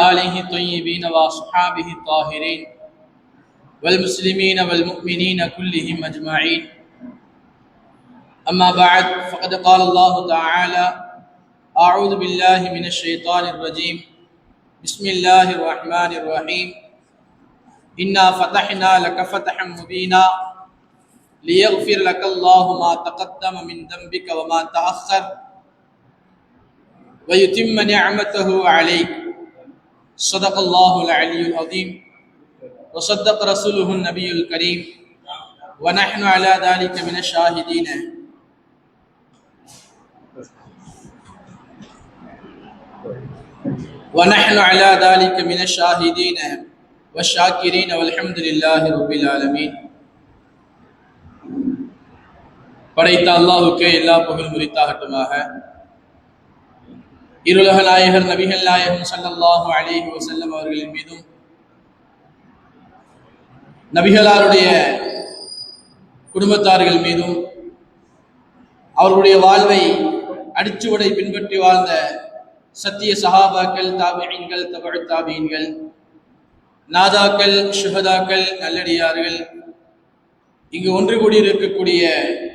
آله الطيبين وأصحابه الطاهرين والمسلمين والمؤمنين كلهم أجمعين. أما بعد فقد قال الله تعالى: أعوذ بالله من الشيطان الرجيم. بسم الله الرحمن الرحيم. إنا فتحنا لك فتحا مبينا ليغفر لك الله ما تقدم من ذنبك وما تأخر ويتم نعمته عليك. صدق الله العلي العظيم وصدق رسوله النبي الكريم ونحن على ذلك من الشاهدين والشاكرين والحمد لله رب العالمين. படைத்த அல்லாஹுக்கே எல்லா புகழும் உரித்தாகட்டுமாக. இருலக நாயகர் நபிகள் நாயகம் ஸல்லல்லாஹு அலைஹி வஸல்லம் அவர்களின் மீதும் நபிகளாருடைய குடும்பத்தார்கள் மீதும் அவர்களுடைய வாழ்வை அடிச்சுவடை பின்பற்றி வாழ்ந்த சத்திய சஹாபாக்கள், தாபிஈன்கள், தபஉ தாபிஈன்கள், நாதாக்கள், ஷுஹதாக்கள், நல்லடியார்கள், இங்கு ஒன்று கூடியிருக்கக்கூடிய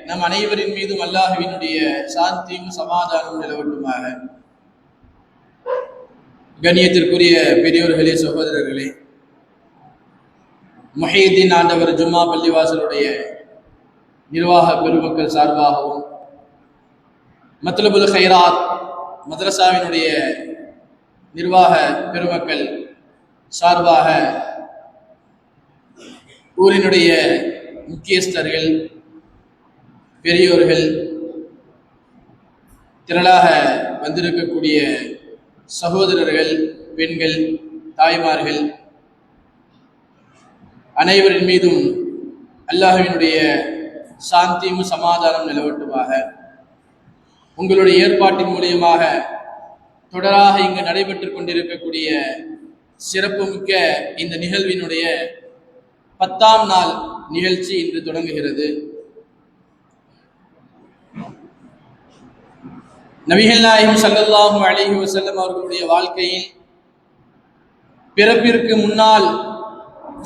நம் அனைவரின் மீதும் அல்லாஹ்வினுடைய சாந்தியும் சமாதானம் நிலவட்டுமாக. கண்ணியத்திற்குரிய பெரியோர்களே, சகோதரர்களே, முஹையீத்தீன் ஆண்டவர் ஜும்மா பள்ளிவாசலுடைய நிர்வாக பெருமக்கள் சார்பாகவும், மத்லபுல் ஹைராத் மதரசாவினுடைய நிர்வாக பெருமக்கள் சார்பாக, ஊரினுடைய முக்கியஸ்தர்கள், பெரியோர்கள், திரளாக வந்திருக்கக்கூடிய சகோதரர்கள், பெண்கள், தாய்மார்கள் அனைவரின் மீதும் அல்லாஹ்வினுடைய சாந்தியும் சமாதானம் நிலவட்டுமாக. உங்களுடைய ஏற்பாட்டின் மூலியமாக தொடராக இங்கு நடைபெற்றுக் கொண்டிருக்கக்கூடிய சிறப்புமிக்க இந்த நிகழ்வினுடைய 10ஆம் நாள் நிகழ்ச்சி இன்று தொடங்குகிறது. நபிகள் நாயகம் ஸல்லல்லாஹு அலைஹி வஸல்லம் அவர்களுடைய வாழ்க்கையில் பிறப்பிற்கு முன்னால்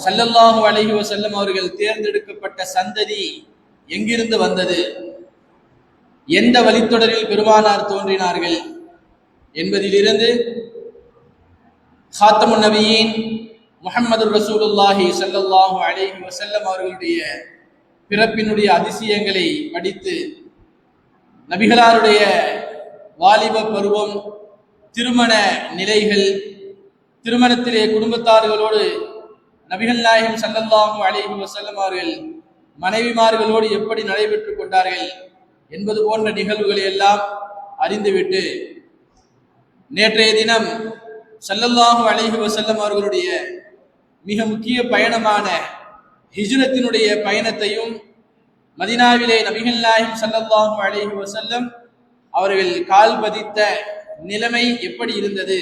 ஸல்லல்லாஹு அலைஹி வஸல்லம் அவர்கள் தேர்ந்தெடுக்கப்பட்ட சந்ததி எங்கிருந்து வந்தது, எந்த வழித்தொடரில் பெருமானார் தோன்றினார்கள் என்பதிலிருந்து ஹாத்தமுன் நபியீன் முஹம்மது ரசூலுல்லாஹி ஸல்லல்லாஹு அலைஹி வஸல்லம் அவர்களுடைய பிறப்பினுடைய அதிசயங்களை படித்து, நபிகளாருடைய வாலிப பருவம், திருமண நிலைகள், திருமணத்திலே குடும்பத்தார்களோடு நபிகள் நாயகம் ஸல்லல்லாஹு அலைஹி வஸல்லம் அவர்கள் மனைவிமார்களோடு எப்படி நடைபெற்றுக் கொண்டார்கள் என்பது போன்ற நிகழ்வுகளை எல்லாம் அறிந்துவிட்டு, நேற்றைய தினம் ஸல்லல்லாஹு அலைஹி வஸல்லம் அவர்களுடைய மிக முக்கிய பயணமான ஹிஜ்ரத்தினுடைய பயணத்தையும், மதீனாவிலே நபிகள் நாயகம் ஸல்லல்லாஹு அலைஹி வஸல்லம் அவர்கள் கால் பதித்த நிலைமை எப்படி இருந்தது,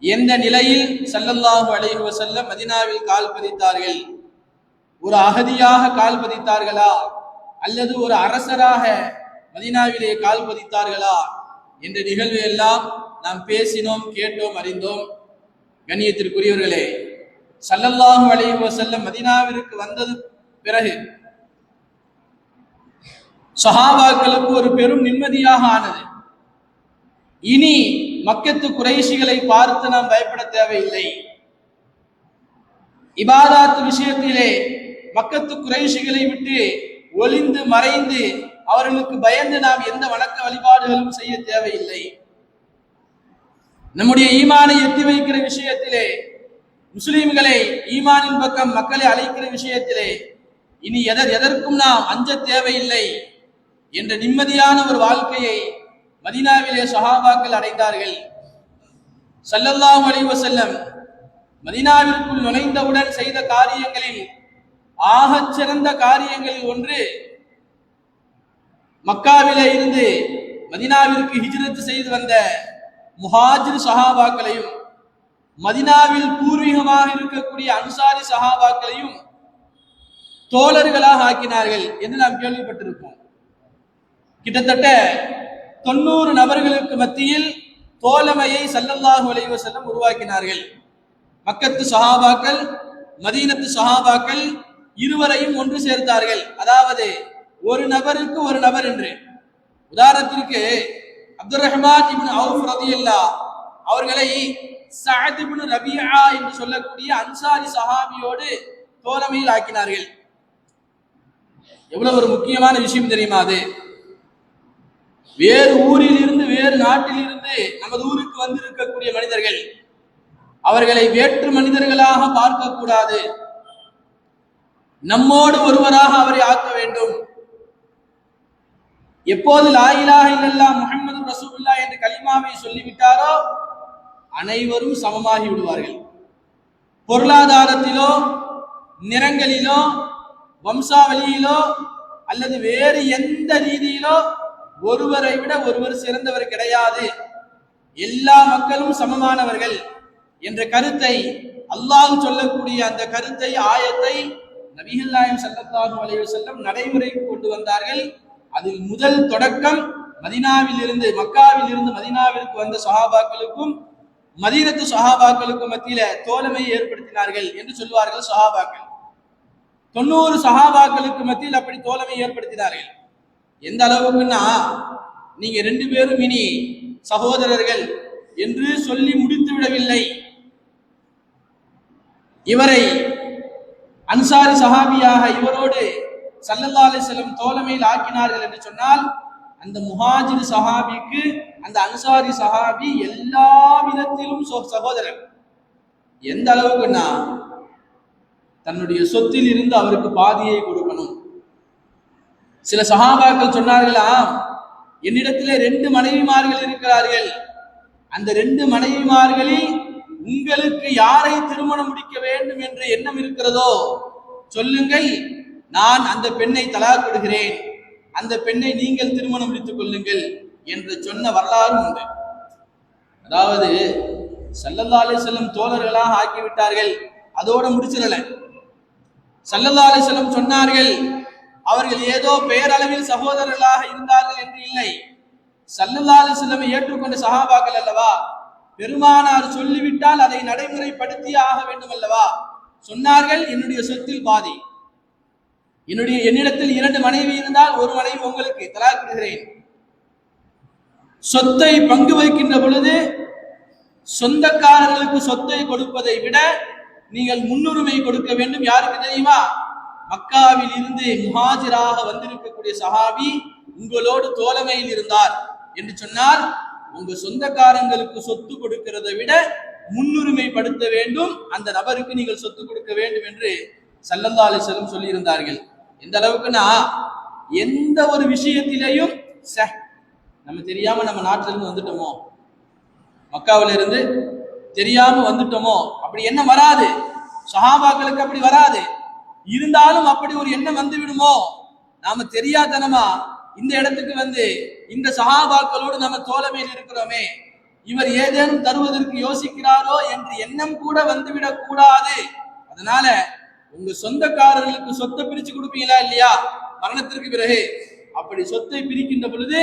எந்த நிலையில் ஸல்லல்லாஹு அலைஹி வஸல்லம் மதீனாவில் கால் பதித்தார்கள், ஒரு அகதியாக கால் பதித்தார்களா அல்லது ஒரு அரசராக மதீனாவிலே கால் பதித்தார்களா என்ற நிகழ்வு எல்லாம் நாம் பேசினோம், கேட்டோம், அறிந்தோம். கண்ணியத்திற்குரியவர்களே, ஸல்லல்லாஹு அலைஹி வஸல்லம் மதீனாவிற்கு வந்தது பிறகு சஹாபாக்களுக்கு ஒரு பெரும் நிம்மதியாக ஆனது. இனி மக்கத்து குறைஷிகளை பார்த்து நாம் பயப்பட தேவையில்லை. இபாதத் விஷயத்திலே மக்கத்து குறைஷிகளை விட்டு ஒளிந்து மறைந்து அவர்களுக்கு பயந்து நாம் எந்த வணக்க வழிபாடுகளும் செய்ய தேவையில்லை. நம்முடைய ஈமானை எத்தி வைக்கிற விஷயத்திலே, முஸ்லிம்களை ஈமானின் பக்கம் மக்களை அழைக்கிற விஷயத்திலே இனி எதற்கும் நாம் அஞ்ச தேவையில்லை என்ற நிம்மதியான ஒரு வாழ்க்கையை மதீனாவிலே சஹாபாக்கள் அடைந்தார்கள். ஸல்லல்லாஹு அலைஹி வஸல்லம் மதீனாவிற்குள் நுழைந்தவுடன் செய்த காரியங்களில் ஆகச் சிறந்த காரியங்களில் ஒன்று, மக்காவிலே இருந்து மதீனாவிற்கு ஹிஜ்ரத் செய்து வந்த முஹாஜிர் சஹாபாக்களையும், மதீனாவில் பூர்வீகமாக இருக்கக்கூடிய அன்சாரி சஹாபாக்களையும் தோழர்களாக ஆக்கினார்கள் என்று நாம் கேள்விப்பட்டிருப்போம். கிட்டத்தட்ட 90 நபர்களுக்கு மத்தியில் தோழமையை ஸல்லல்லாஹு அலைஹி வஸல்லம் உருவாக்கினார்கள். மக்கத்து சஹாபாக்கள், மதீனத்து சஹாபாக்கள் இருவரையும் ஒன்று சேர்த்தார்கள். அதாவது ஒரு நபருக்கு ஒரு நபர் என்று. உதாரணத்திற்கு அப்துர் ரஹ்மான் இப்னு அவுஃப் ரலியல்லாஹு அவர்களை சஅத் இப்னு ரபிஆ என்று சொல்லக்கூடிய அன்சாரி சஹாபியோடு தோழமையில் ஆக்கினார்கள். எவ்வளவு ஒரு முக்கியமான விஷயம் தெரியுமா அது? வேறு ஊரில் இருந்து, வேறு நாட்டில் இருந்து நமது ஊருக்கு வந்திருக்கக்கூடிய மனிதர்கள், அவர்களை வேற்று மனிதர்களாக பார்க்க கூடாது. நம்மோடு ஒருவராக அவரை ஆக்க வேண்டும். எப்போது லா இலாஹ இல்லல்லாஹ் முஹம்மது ரசூலுல்லாஹ் என்ற கலிமாவை சொல்லிவிட்டாரோ அனைவரும் சமமாகி விடுவார்கள். பொருளாதாரத்திலோ, நிறங்களிலோ, வம்சாவளியிலோ அல்லது வேறு எந்த ரீதியிலோ ஒருவரை விட ஒருவர் சிறந்தவர் கிடையாது. எல்லா மக்களும் சமமானவர்கள் என்ற கருத்தை, அல்லாஹ் சொல்லக்கூடிய அந்த கருத்தை, ஆயத்தை நபிகள் நாயகம் ஸல்லல்லாஹு அலைஹி வஸல்லம் நடைமுறைக்கு கொண்டு வந்தார்கள். அதில் முதல் தொடக்கம் மதீனாவில் இருந்து, மக்காவில் இருந்து மதீனாவிற்கு வந்த சஹாபாக்களுக்கும் மதீனத்து சஹாபாக்களுக்கும் மத்தியில தோழமையை ஏற்படுத்தினார்கள் என்று சொல்வார்கள் சஹாபாக்கள். 90 சஹாபாக்களுக்கு மத்தியில் அப்படி தோழமை ஏற்படுத்தினார்கள். எந்த அளவுக்குன்னா, நீங்க 2 பேரும் இனி சகோதரர்கள் என்று சொல்லி முடித்து விடவில்லை. இவரை அன்சாரி சஹாபியாக இவரோடு ஸல்லல்லாஹு அலைஹி வஸல்லம் தோழமையில் ஆக்கினார்கள் என்று சொன்னால், அந்த முஹாஜிர் சஹாபிக்கு அந்த அன்சாரி சஹாபி எல்லா விதத்திலும் சகோதரர். எந்த அளவுக்குன்னா, தன்னுடைய சொத்தில் இருந்து அவருக்கு பாதியை கொடுக்கணும். சில சஹாபாக்கள் சொன்னார்களா, என்னிடத்திலே 2 மனைவிமார்கள் இருக்கிறார்கள். அந்த 2 மனைவிமார்களில் உங்களுக்கு யாரை திருமணம் முடிக்க வேண்டும் என்ற எண்ணம் இருக்கிறதோ சொல்லுங்கள், நான் அந்த பெண்ணை தலாக் கொடுக்கிறேன், அந்த பெண்ணை நீங்கள் திருமணம் முடித்துக் கொள்ளுங்கள் என்று சொன்ன வரலாறும் உண்டு. அதாவது ஸல்லல்லாஹு அலைஹி வஸல்லம் தோழர்களாக ஆக்கிவிட்டார்கள், அதோட முடிச்சிடல. ஸல்லல்லாஹு அலைஹி வஸல்லம் சொன்னார்கள், அவர்கள் ஏதோ பெயரளவில் சகோதரர்களாக இருந்தார்கள் என்று இல்லை. ஸல்லல்லாஹு அலைஹி வஸல்லம் ஏற்றுக்கொண்ட சஹாபாக்கள் அல்லவா, பெருமானார் சொல்லிவிட்டால் அதை நடைமுறைப்படுத்தி ஆக வேண்டும் அல்லவா. சொன்னார்கள், என்னுடைய சொத்தில் பாதி, என்னிடத்தில் 2 மனைவி இருந்தால் ஒரு மனைவி உங்களுக்கு தலாக் கொடுக்கிறேன். சொத்தை பங்கு வைக்கின்ற பொழுது சொந்தக்காரர்களுக்கு சொத்தை கொடுப்பதை விட நீங்கள் முன்னுரிமை கொடுக்க வேண்டும். யாருக்கு தெரியுமா? மக்காவில் இருந்து முஹாஜிராக வந்திருக்கக்கூடிய சஹாபி உங்களோடு தோழமையில் இருந்தார் என்று சொன்னால், உங்க சொந்தக்காரங்களுக்கு சொத்து கொடுக்கிறதை விட முன்னுரிமைப்படுத்த வேண்டும், அந்த நபருக்கு நீங்கள் சொத்து கொடுக்க வேண்டும் என்று ஸல்லல்லாஹு அலைஹி வஸல்லம் சொல்லி இருந்தார்கள். எந்த அளவுக்குன்னா, எந்த ஒரு விஷயத்திலையும் நம்ம தெரியாம நம்ம நாட்டில இருந்து வந்துட்டோமோ, மக்காவில இருந்து தெரியாம வந்துட்டோமோ, அப்படி எண்ணம் வராது. சஹாபாக்களுக்கு அப்படி வராது. இருந்தாலும் அப்படி ஒரு எண்ணம் வந்து விடுமோ, நாம தெரியாதனமா இந்த இடத்துக்கு வந்து இந்த சஹாபாக்களோடு நம்ம தோழமையில் இருக்கிறோமே, இவர் ஏதேனும் தருவதற்கு யோசிக்கிறாரோ என்ற எண்ணம் கூட வந்துவிடக் கூடாது. அதனால உங்க சொந்தக்காரர்களுக்கு சொத்தை பிரிச்சு கொடுப்பீங்களா இல்லையா மரணத்திற்கு பிறகு? அப்படி சொத்தை பிரிக்கின்ற பொழுது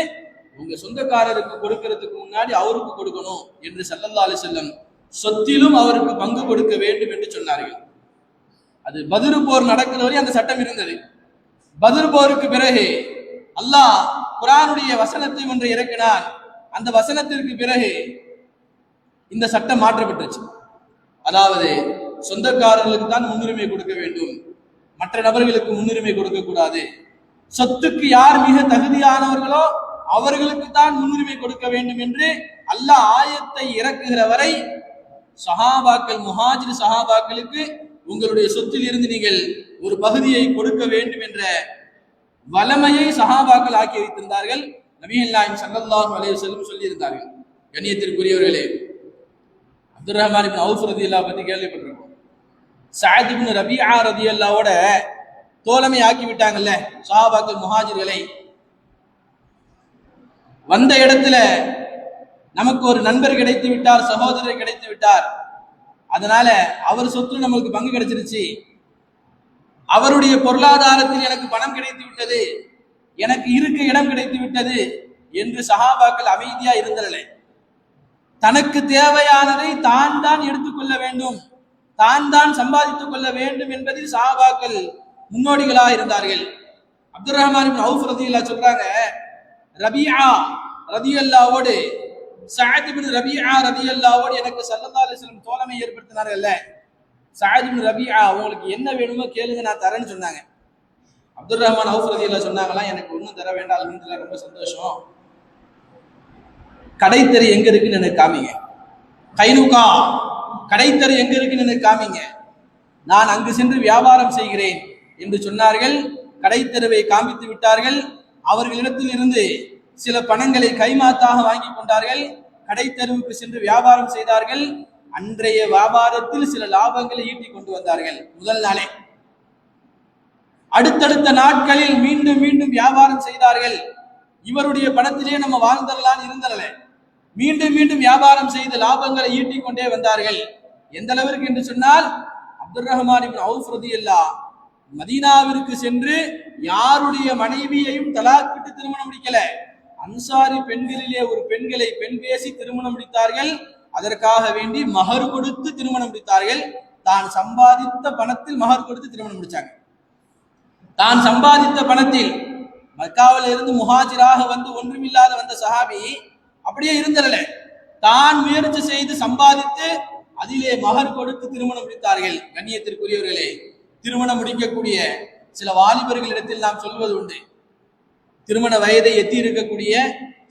உங்க சொந்தக்காரருக்கு கொடுக்கிறதுக்கு முன்னாடி அவருக்கு கொடுக்கணும் என்று ஸல்லல்லாஹு அலைஹி வஸல்லம் சொத்திலும் அவருக்கு பங்கு கொடுக்க வேண்டும் என்று சொன்னார்கள். அது பத்ர் போர் நடக்கிற வரை அந்த சட்டம் இருந்தது. பத்ர் போருக்கு பிறகு அல்லாஹ் குர்ஆனுடைய வசனத்தை ஒன்றை இறக்கினான். அந்த வசனத்திற்கு பிறகு இந்த சட்டம் மாற்றப்பட்டுச்சு. அதாவது சொந்தக்காரர்களுக்கு தான் முன்னுரிமை கொடுக்க வேண்டும், மற்ற நபர்களுக்கு முன்னுரிமை கொடுக்க கூடாது. சொத்துக்கு யார் மிக தகுதியானவர்களோ அவர்களுக்கு தான் முன்னுரிமை கொடுக்க வேண்டும் என்று அல்லாஹ் ஆயத்தை இறக்குகிற வரை சஹாபாக்கள், முஹாஜிர் சஹாபாக்களுக்கு உங்களுடைய சொத்தில் இருந்து நீங்கள் ஒரு பகுதியை கொடுக்க வேண்டும் என்ற வலமையை சஹாபாக்கள் ஆக்கி வைத்திருந்தார்கள். நபிகள் நாயகம் ஸல்லல்லாஹு அலைஹி வஸல்லம் சொல்லி இருந்தார்கள். கண்ணியத்திற்குரியவர்களே, அப்துர் ரஹ்மான் இப்னு அவுஃப் ரலியல்லாஹு பத்தி கேள்விப்பட்டிருக்கோம். சஅத் இப்னு ரபிஆ ரலியல்லாஹுவோட தோழமை ஆக்கி விட்டாங்கல்ல சஹாபாக்கள் முஹாஜிர்களை. வந்த இடத்துல நமக்கு ஒரு நண்பர் கிடைத்து விட்டார், சகோதரர் கிடைத்து விட்டார், அதனால அவர் சொத்து நமக்கு பங்கு கிடைச்சிருச்சு, அவருடைய பொருளாதாரத்தில் எனக்கு பணம் கிடைத்து விட்டது, எனக்கு இருக்க இடம் கிடைத்து விட்டது என்று சஹாபாக்கள் அமைதியா இருந்தல. தனக்கு தேவையானதை தான் தான் எடுத்துக்கொள்ள வேண்டும், தான் தான் சம்பாதித்துக் கொள்ள வேண்டும் என்பதில் சஹாபாக்கள் முன்னோடிகளாக இருந்தார்கள். அப்துல் ரஹ்மான் இப்னு அவுஃப் ரலியல்லாஹு சொல்றாங்க, ரபியா ரலியல்லாஹோடு சஅத் இப்னு ரபியா ரலியல்லாஹோடு எனக்கு ஸல்லல்லாஹு அலைஹி வஸல்லம் தோழமை ஏற்படுத்தினார்கள்ல, சஅத் இப்னு ரபியா உங்களுக்கு என்ன வேணுமோ கேளுங்க நான் தரேன்னு சொன்னாங்க. அப்துல் ரஹ்மான் அவுஃப் ரலியல்லாஹு சொன்னாங்களாம், எனக்கு ஒன்றும் தர வேண்டாம், அல்ஹம்துலில்லாஹ் ரொம்ப சந்தோஷம், கடைத்தெரு எங்க இருக்குன்னு எனக்கு காமிங்க, கைனுகா கடைத்தெரு எங்க இருக்குன்னு எனக்கு காமிங்க, நான் அங்கு சென்று வியாபாரம் செய்கிறேன் என்று சொன்னார்கள். கடைத்தெருவை காமித்து விட்டார்கள். அவர்களிடத்தில் இருந்து சில பணங்களை கைமாத்தாக வாங்கி கொண்டார்கள். கடைத்தெருவுக்கு சென்று வியாபாரம் செய்தார்கள். அன்றைய வியாபாரத்தில் சில லாபங்களை ஈட்டி கொண்டு வந்தார்கள் முதல் நாளே. அடுத்தடுத்த நாட்களில் மீண்டும் மீண்டும் வியாபாரம் செய்தார்கள். இவருடைய பணத்திலே நம்ம வாழ்ந்தரலான்னு இருந்தல, மீண்டும் மீண்டும் வியாபாரம் செய்து லாபங்களை ஈட்டிக் கொண்டே வந்தார்கள். எந்த அளவிற்கு என்று சொன்னால், அப்துல் ரஹ்மான் இப்னு அவுஃப் ரலியல்லாஹு மதீனாவிற்கு சென்று யாருடைய மனைவியையும் தலாக் விட்டு திருமணம் முடிக்கல, அன்சாரி பெண்களிலே ஒரு பெண்களை பெண் பேசி திருமணம் முடித்தார்கள். அதற்காக வேண்டி மஹர் கொடுத்து திருமணம் முடித்தார்கள். தான் சம்பாதித்த பணத்தில் மஹர் கொடுத்து திருமணம் முடிச்சாங்க. தான் சம்பாதித்த பணத்தில் மக்காவில் இருந்து முஹாஜிராக வந்து ஒன்றுமில்லாத வந்த சஹாபி அப்படியே இருந்தல, தான் முயற்சி செய்து சம்பாதித்து அதிலே மஹர் கொடுத்து திருமணம் முடித்தார்கள். கண்ணியத்திற்குரியவர்களே, திருமணம் முடிக்கக்கூடிய சில வாலிபர்களிடத்தில் நாம் சொல்வது உண்டு, திருமண வயதை எத்தி இருக்கக்கூடிய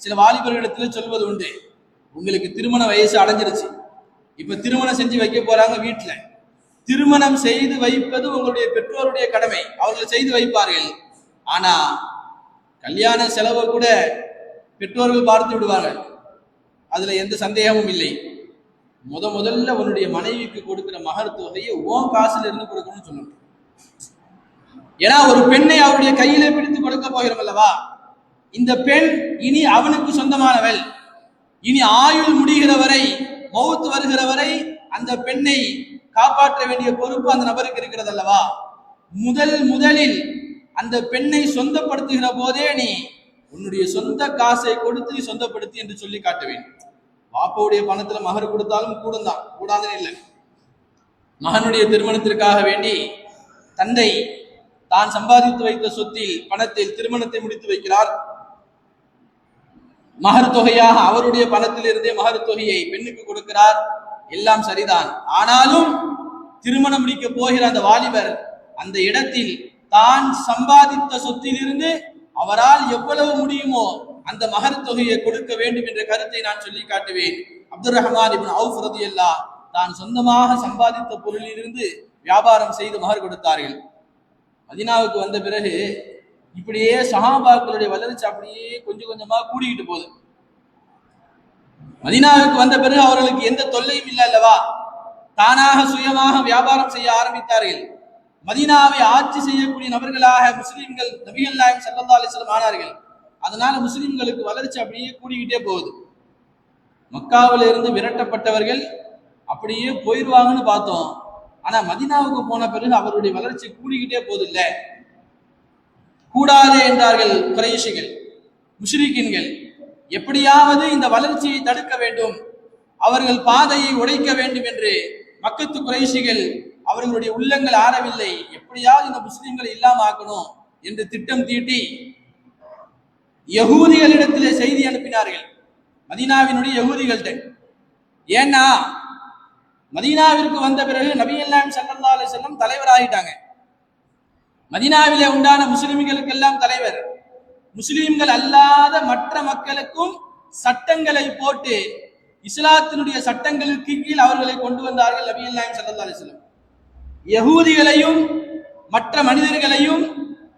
சில வாலிபர்களிடத்தில் சொல்வது உண்டு, உங்களுக்கு திருமண வயசு அடைஞ்சிருச்சு, இப்ப திருமணம் செஞ்சு வைக்க போறாங்க வீட்டுல, திருமணம் செய்து வைப்பது உங்களுடைய பெற்றோருடைய கடமை, அவர்கள் செய்து வைப்பார்கள். ஆனா கல்யாண செலவை கூட பெற்றோர்கள் பார்த்து விடுவார்கள், அதுல எந்த சந்தேகமும் இல்லை. முதல்ல உன்னுடைய மனைவிக்கு கொடுக்கிற மகர் தொகையை உன் காசுல இருந்து கொடுக்கணும்னு சொல்லணும். ஏன்னா ஒரு பெண்ணை அவருடைய கையிலே பிடித்து கொடுக்க போகிறோம் அல்லவா, இந்த பெண் இனி அவனுக்கு சொந்தமானவள், இனி ஆயுள் முடிகிற வரை, மௌத் வருகிற வரை அந்த பெண்ணை காப்பாற்ற வேண்டிய பொறுப்பு அந்த நபருக்கு இருக்கிறது அல்லவா. முதலில் அந்த பெண்ணை சொந்தப்படுத்துகிற போதே நீ உன்னுடைய சொந்த காசை கொடுத்து சொந்தப்படுத்தி என்று சொல்லி காட்ட வேண்டும். பாப்பாவுடைய பணத்துல மகர் கொடுத்தாலும் கூடந்தான், கூடாதுன்னு இல்லை. மகனுடைய திருமணத்திற்காக வேண்டி தந்தை தான் சம்பாதித்து வைத்த சொத்தில் பணத்தில் திருமணத்தை முடித்து வைக்கிறார். மகர் தொகையாக அவருடைய பணத்தில் இருந்தே மகர் தொகையை பெண்ணுக்கு கொடுக்கிறார். எல்லாம் சரிதான். ஆனாலும் திருமணம் முடிக்க போகிற அந்த வாலிபர் அந்த இடத்தில் தான் சம்பாதித்த சொத்திலிருந்து அவரால் எவ்வளவு முடியுமோ அந்த மகர் தொகையை கொடுக்க வேண்டும் என்ற கருத்தை நான் சொல்லி காட்டுவேன். அப்துல் ரஹ்மான் இப்னு அவுஃப் ரலியல்லாஹு தான் சொந்தமாக சம்பாதித்த பொருளிலிருந்து வியாபாரம் செய்து மகர் கொடுத்தார்கள். மதீனாவுக்கு வந்த பிறகு இப்படியே சஹாபாக்களுடைய வளர்ச்சி அப்படியே கொஞ்சம் கொஞ்சமா கூடிக்கிட்டு போகுது. மதீனாவுக்கு வந்த பிறகு அவர்களுக்கு எந்த தொல்லையும் இல்லை அல்லவா, தானாக சுயமாக வியாபாரம் செய்ய ஆரம்பித்தார்கள். மதீனாவை ஆட்சி செய்யக்கூடிய நபர்களாக முஸ்லிம்கள் நபிகள் நாயகம் ஸல்லல்லாஹு அலைஹி வஸல்லம் ஆனார்கள். அதனால முஸ்லிம்களுக்கு வளர்ச்சி அப்படியே கூடிக்கிட்டே போகுது. மக்காவில இருந்து விரட்டப்பட்டவர்கள் அப்படியே போயிடுவாங்கன்னு பார்த்தோம். ஆனா மதீனாவுக்கு போன பிறகு அவருடைய வளர்ச்சி கூடிக்கிட்டே போகுது. இல்ல, கூடாது என்றார்கள் குறைஷிகள், முஷ்ரிக்கீன்கள். எப்படியாவது இந்த வளர்ச்சியை தடுக்க வேண்டும், அவர்கள் பாதையை உடைக்க வேண்டும் என்று மக்கத்து குறைஷிகள் அவர்களுடைய உள்ளங்கள் ஆறவில்லை. எப்படியாவது இந்த முஸ்லிம்களை இல்லாம ஆக்கணும் என்று திட்டம் தீட்டி யகூதிகளிடத்திலே செய்தி அனுப்பினார்கள், மதீனாவினுடைய யகூதிகள்கிட்ட. ஏன்னா மதீனாவிற்கு வந்த பிறகு நபிகள் நாயகம் ஸல்லல்லாஹு அலைஹி வஸல்லம் தலைவராகிட்டாங்க. மதீனாவிலே உண்டான முஸ்லிம்களுக்கெல்லாம் தலைவர். முஸ்லிம்கள் அல்லாத மற்ற மக்களுக்கும் சட்டங்களை போட்டு இஸ்லாத்தினுடைய சட்டங்களுக்கு கீழ் அவர்களை கொண்டு வந்தார்கள் நபிகள் நாயகம் ஸல்லல்லாஹு அலைஹி வஸல்லம். யகூதிகளையும் மற்ற மனிதர்களையும்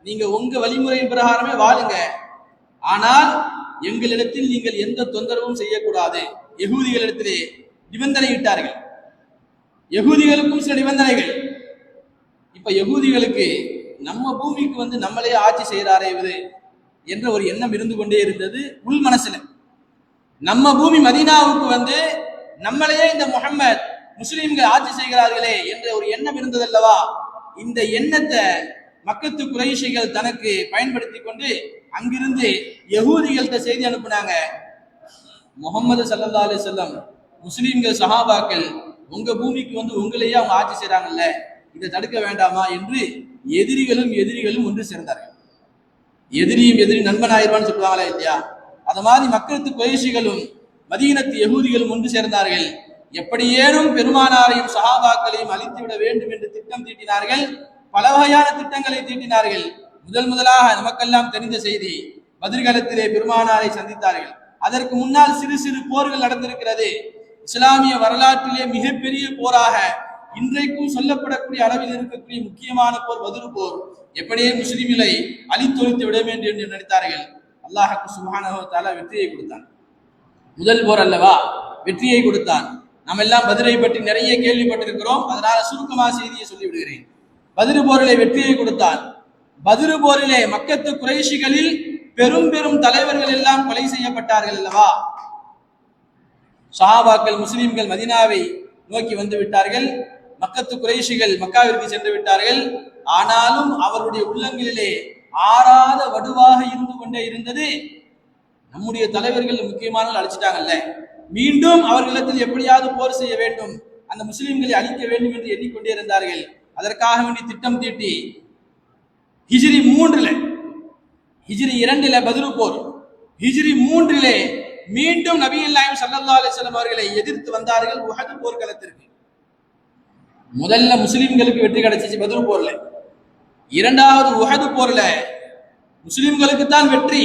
நீங்க உங்க வழிமுறையின் பிரகாரமே வாழுங்க, ஆனால் எங்களிடத்தில் நீங்கள் எந்த தொந்தரவும் செய்யக்கூடாது. யகூதிகளிடத்திலே நிபந்தனை இட்டார்கள். யகூதிகளுக்கும் சில நிபந்தனைகள். இப்ப யகூதிகளுக்கு நம்ம பூமிக்கு வந்து நம்மளே ஆட்சி செய்யறாரே இவரு என்ற ஒரு எண்ணம் இருந்து கொண்டே இருந்தது உள் மனசுல. நம்ம பூமி மதீனாவுக்கு வந்து நம்மளையே இந்த முஹம்மத் முஸ்லிம்கள் ஆட்சி செய்கிறார்களே என்ற ஒரு எண்ணம் இருந்தது அல்லவா. இந்த எண்ணத்தை மக்கத்து குறைஷிகள் தனக்கு பயன்படுத்தி கொண்டு அங்கிருந்து யகூதிகள்கிட்ட செய்தி அனுப்புனாங்க, முஹம்மது ஸல்லல்லாஹு அலைஹி வஸல்லம் முஸ்லிம்கள் சஹாபாக்கள் உங்க பூமிக்கு வந்து உங்களையே அவங்க ஆட்சி செய்றாங்கல்ல, இதை தடுக்க வேண்டாமா என்று எதிரிகளும் ஒன்று சேர்ந்தார்கள். எதிரியும் எதிரி நண்பனாயிருவான்னு சொல்லுவாங்களா இல்லையா? அத மாதிரி மக்களுக்கு குறைஷிகளும் மதீனத்து யகூதிகளும் ஒன்று சேர்ந்தார்கள். எப்படியேனும் பெருமானாரையும் சஹாபாக்களையும் அழித்து விட வேண்டும் என்று திட்டம் தீட்டினார்கள். பல வகையான திட்டங்களை தீட்டினார்கள். முதலாக நமக்கெல்லாம் தெரிந்த செய்தி, பதிர்காலத்திலே பெருமானாரை சந்தித்தார்கள். அதற்கு முன்னால் சிறு சிறு போர்கள் நடந்திருக்கிறது. இஸ்லாமிய வரலாற்றிலே மிகப்பெரிய போராக இன்றைக்கும் சொல்லப்படக்கூடிய அளவில் இருக்கக்கூடிய முக்கியமான போர் பத்ர் போர். எப்படியே முஸ்லிம்களை அழித்தொழித்து விட வேண்டும் என்று நினைத்தார்கள். அல்லாஹ் சுப்ஹானஹு வ தஆலா வெற்றியை கொடுத்தான். முதல் போர் அல்லவா, வெற்றியை கொடுத்தான். நாம் எல்லாம் பத்ரை பற்றி நிறைய கேள்விப்பட்டிருக்கிறோம். அதனால சுருக்கமாக செய்தியை சொல்லிவிடுகிறேன். பத்ர் போரிலே வெற்றியை கொடுத்தான். பத்ர் போரிலே மக்கத்து குறைஷிகளில் பெரும் பெரும் தலைவர்கள் எல்லாம் கொலை செய்யப்பட்டார்கள் அல்லவா. சஹாபாக்கள் முஸ்லிம்கள் மதீனாவை நோக்கி வந்து விட்டார்கள். மக்கத்து குறைஷிகள் மக்காவிற்கு சென்று விட்டார்கள். ஆனாலும் அவருடைய உள்ளங்களிலே ஆறாத வடுவாக இருந்து கொண்டே இருந்தது, நம்முடைய தலைவர்கள் முக்கியமானவர்கள் அழிச்சிட்டாங்கல்ல, மீண்டும் அவர்களிடத்தில் எப்படியாவது போர் செய்ய வேண்டும், அந்த முஸ்லிம்களை அழிக்க வேண்டும் என்று எண்ணிக்கொண்டே இருந்தார்கள். அதற்காக வேண்டி திட்டம் தீட்டி ஹிஜ்ரி 3 ஹிஜ்ரி 2 பத்ர் போர், ஹிஜ்ரி 3 மீண்டும் நபிகள் நாயகம் ஸல்லல்லாஹு அலைஹி வஸல்லம் அவர்களை எதிர்த்து வந்தார்கள் உஹது போர்க்களத்திற்கு. முதல்ல முஸ்லிம்களுக்கு வெற்றி கிடைச்சிச்சு பத்ர் போர்ல. இரண்டாவது உஹது போர்ல முஸ்லிம்களுக்கு தான் வெற்றி.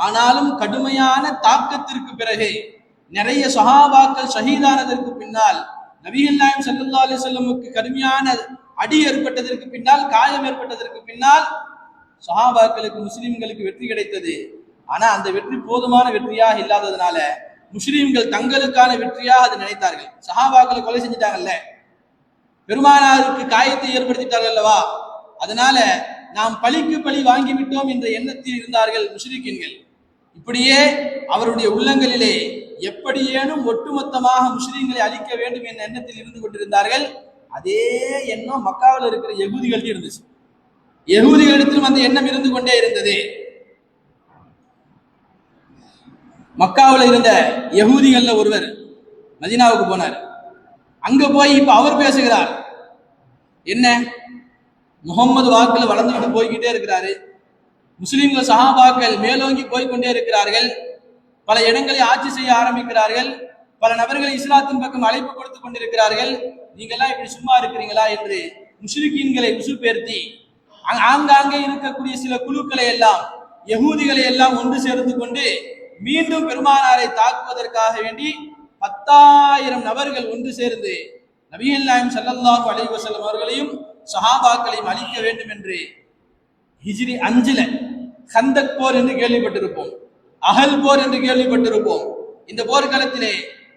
ஆனாலும் கடுமையான தாக்கத்திற்கு பிறகு நிறைய சஹாபாக்கள் ஷஹீதானதற்கு பின்னால், நபிகள் நாயகம் ஸல்லல்லாஹு அலைஹி வஸல்லமுக்கு கடுமையான அடி ஏற்பட்டதற்கு பின்னால், காயம் ஏற்பட்டதற்கு பின்னால் சஹாபாக்களுக்கு முஸ்லிம்களுக்கு வெற்றி கிடைத்தது. ஆனா அந்த வெற்றி போதுமான வெற்றியாக இல்லாததுனால முஸ்லிம்கள் தங்களுக்கான வெற்றியாக அதை நினைத்தார்கள். சஹாபாக்களை கொலை செஞ்சிட்டாங்கல்ல, பெருமானாருக்கு காயத்தை ஏற்படுத்திட்டார்கள் அல்லவா, அதனால நாம் பழிக்கு பழி வாங்கிவிட்டோம் என்ற எண்ணத்தில் இருந்தார்கள் முஷ்ரிக்கீன்கள். இப்படியே அவருடைய உள்ளங்களிலே எப்படியேனும் ஒட்டுமொத்தமாக முஸ்லிம்களை அழிக்க வேண்டும் என்ற எண்ணத்தில் இருந்து கொண்டிருந்தார்கள். அதே எண்ணம் மக்காவில் இருக்கிற யகூதிகளுக்கு இருந்துச்சு. யகூதிகளிடத்திலும் அந்த எண்ணம் இருந்து கொண்டே இருந்தது. மக்காவில் இருந்த யகூதிகள்ல ஒருவர் மதீனாவுக்கு போனார். அங்க போய் இப்ப அவர் பேசுகிறார். என்ன, முகம்மது வாக்குல வளர்ந்துகிட்டு போய்கிட்டே இருக்கிறாரு, முஸ்லிம்கள் சஹாபாக்கள் மேலோங்கி போய்கொண்டே இருக்கிறார்கள், பல இடங்களை ஆட்சி செய்ய ஆரம்பிக்கிறார்கள், பல நபர்களை இஸ்லாத்தின் பக்கம் அழைப்பு கொடுத்து கொண்டிருக்கிறார்கள், நீங்க எல்லாம் இப்படி சும்மா இருக்கிறீங்களா என்று முஷ்ரிக்கீன்களை உசுப்பேர்த்தி ஆங்காங்கே இருக்கக்கூடிய சில குழுக்களை எல்லாம், யகூதிகளை எல்லாம் ஒன்று சேர்த்து கொண்டு மீண்டும் பெருமானாரை தாக்குவதற்காக வேண்டி 10,000 நபர்கள் ஒன்று சேர்ந்து நபிகள் நாயகம் ஸல்லல்லாஹு அலைஹி வஸல்லம் அவர்களையும் சஹாபாக்களையும் அழிக்க வேண்டும் என்று ஹிஜ்ரி 5 கந்தக் போர் என்று கேள்விப்பட்டிருப்போம், அகல் போர் என்று கேள்விப்பட்டிருப்போம். இந்த போர்க்களத்திலே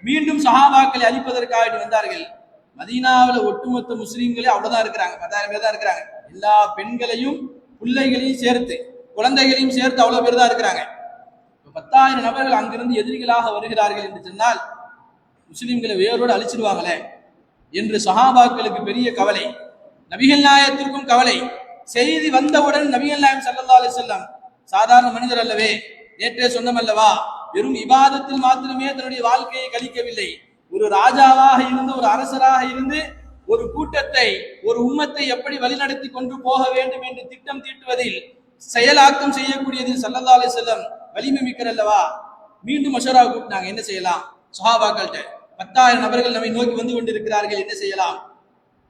மீண்டும் சஹாபாக்களை அழிப்பதற்காக வந்தார்கள். மதீனாவில் ஒட்டுமொத்த முஸ்லிம்களே அவ்வளவுதான் இருக்கிறாங்க, 10,000 பேர் தான் இருக்கிறாங்க. எல்லா பெண்களையும் பிள்ளைகளையும் சேர்த்து குழந்தைகளையும் சேர்த்து அவ்வளவு பேர் தான் இருக்கிறாங்க. 10,000 நபர்கள் அங்கிருந்து எதிரிகளாக வருகிறார்கள் என்று சொன்னால் முஸ்லிம்களை வேரோடு அழிச்சிடுவாங்களே என்று சஹாபாக்களுக்கு பெரிய கவலை, நபிகள் நாயகத்திற்கும் கவலை. செய்தி வந்தவுடன் நபிகள் நாயகம் ஸல்லல்லாஹு அலைஹி வஸல்லம் சாதாரண மனிதர் அல்லவே, நேற்றே சொன்னோம் அல்லவா, வெறும் இபாதத்தில் மாத்திரமே தன்னுடைய வாழ்க்கையை கழிக்கவில்லை. ஒரு ராஜாவாக இருந்து, ஒரு அரசராக இருந்து ஒரு கூட்டத்தை, ஒரு உம்மத்தை எப்படி வழிநடத்தி கொண்டு போக வேண்டும் என்று திட்டம் தீட்டுவதில், செயலாக்கம் செய்யக்கூடியதில் ஸல்லல்லாஹு அலைஹி வஸல்லம் வலிமை மிக்கர் அல்லவா. மீண்டும் மஷரா கூப்பிட்டாங்க, என்ன செய்யலாம்? சஹாபாக்கள்கிட்ட 10,000 நபர்கள் நம்மை நோக்கி வந்து கொண்டிருக்கிறார்கள், என்ன செய்யலாம்?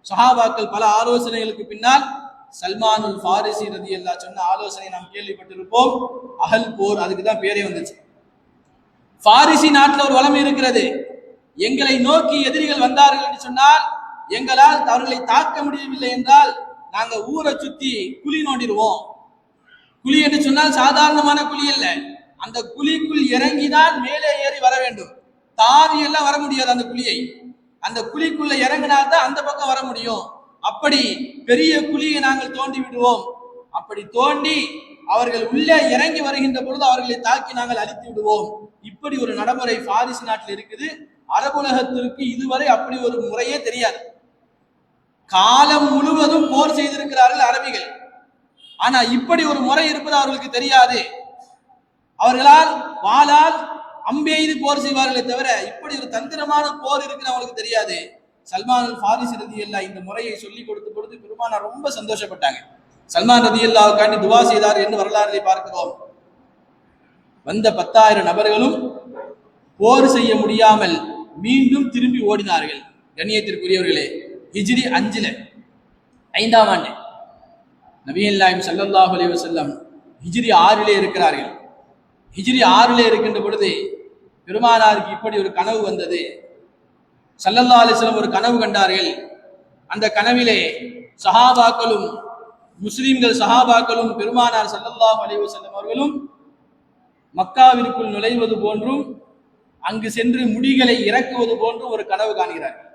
சஹாபாக்கள் பல ஆலோசனைகளுக்கு பின்னால் சல்மானுல் ஃபாரிசி ரலியல்லாஹு சொன்ன ஆலோசனை நாம் கேள்விப்பட்டிருப்போம், அகல் போர், அதுக்கு தான் பேரே வந்துச்சு. ஃபாரிசி நாட்டில் ஒரு வளம் இருக்கிறது, எங்களை நோக்கி எதிரிகள் வந்தார்கள் என்று சொன்னால் எங்களால் அவர்களை தாக்க முடியவில்லை என்றால் நாங்க ஊரை சுத்தி குழி நோண்டிடுவோம். குழி என்று சொன்னால் சாதாரணமான குழி அல்ல, அந்த குழிக்குள் இறங்கிதான் மேலே ஏறி வர வேண்டும், தாவி எல்லாம் வர முடியாது. அந்த குழியை, அந்த குழிக்குள்ள இறங்கினால்தான் அந்த பக்கம் வர முடியும். அப்படி பெரிய குழியை நாங்கள் தோண்டி விடுவோம். அப்படி தோண்டி அவர்கள் உள்ளே இறங்கி வருகின்ற பொழுது அவர்களை தாக்கி நாங்கள் அழித்து விடுவோம். இப்படி ஒரு நடைமுறை ஃபாரிஸ் நாட்டில் இருக்குது. அரபுலகத்திற்கு இதுவரை அப்படி ஒரு முறையே தெரியாது. காலம் முழுவதும் போர் செய்திருக்கிறார்கள் அரபிகள், ஆனா இப்படி ஒரு முறை இருப்பது அவர்களுக்கு தெரியாது. அவர்களால் வாளால் அம்பெய்து போர் செய்வார்களே தவிர இப்படி ஒரு தந்திரமான போர் இருக்குன்னு அவங்களுக்கு தெரியாது. சல்மான் அல் ஃபாரிஸி ரலியல்லாஹு இந்த முறையை சொல்லி கொடுத்த பொழுது பெருமானார் ரொம்ப சந்தோஷப்பட்டாங்க. சல்மான் ரலியல்லாஹுக்காண்டி துவா செய்தார் என்று வரலாறுகளை பார்க்கிறோம். வந்த 10,000 நபர்களும் போர் செய்ய முடியாமல் மீண்டும் திரும்பி ஓடினார்கள். கண்ணியத்திற்குரியவர்களே, ஹிஜ்ரி 5ஆம் ஆண்டு நபிகள் நாயகம் ஸல்லல்லாஹு அலைஹி வஸல்லம் ஹிஜ்ரி 6 இருக்கிறார்கள். ஹிஜ்ரி 6 இருக்கின்ற பொழுது பெருமானாருக்கு இப்படி ஒரு கனவு வந்தது. ஸல்லல்லாஹு அலைஹி வஸல்லம் ஒரு கனவு கண்டார்கள். அந்த கனவிலே சஹாபாக்களும் முஸ்லிம்கள் சஹாபாக்களும் பெருமானார் ஸல்லல்லாஹு அலைஹி வஸல்லம் அவர்களும் மக்காவிற்குள் நுழைவது போன்றும் அங்கு சென்று முடிகளை இறக்குவது போன்றும் ஒரு கனவு காண்கிறார்கள்.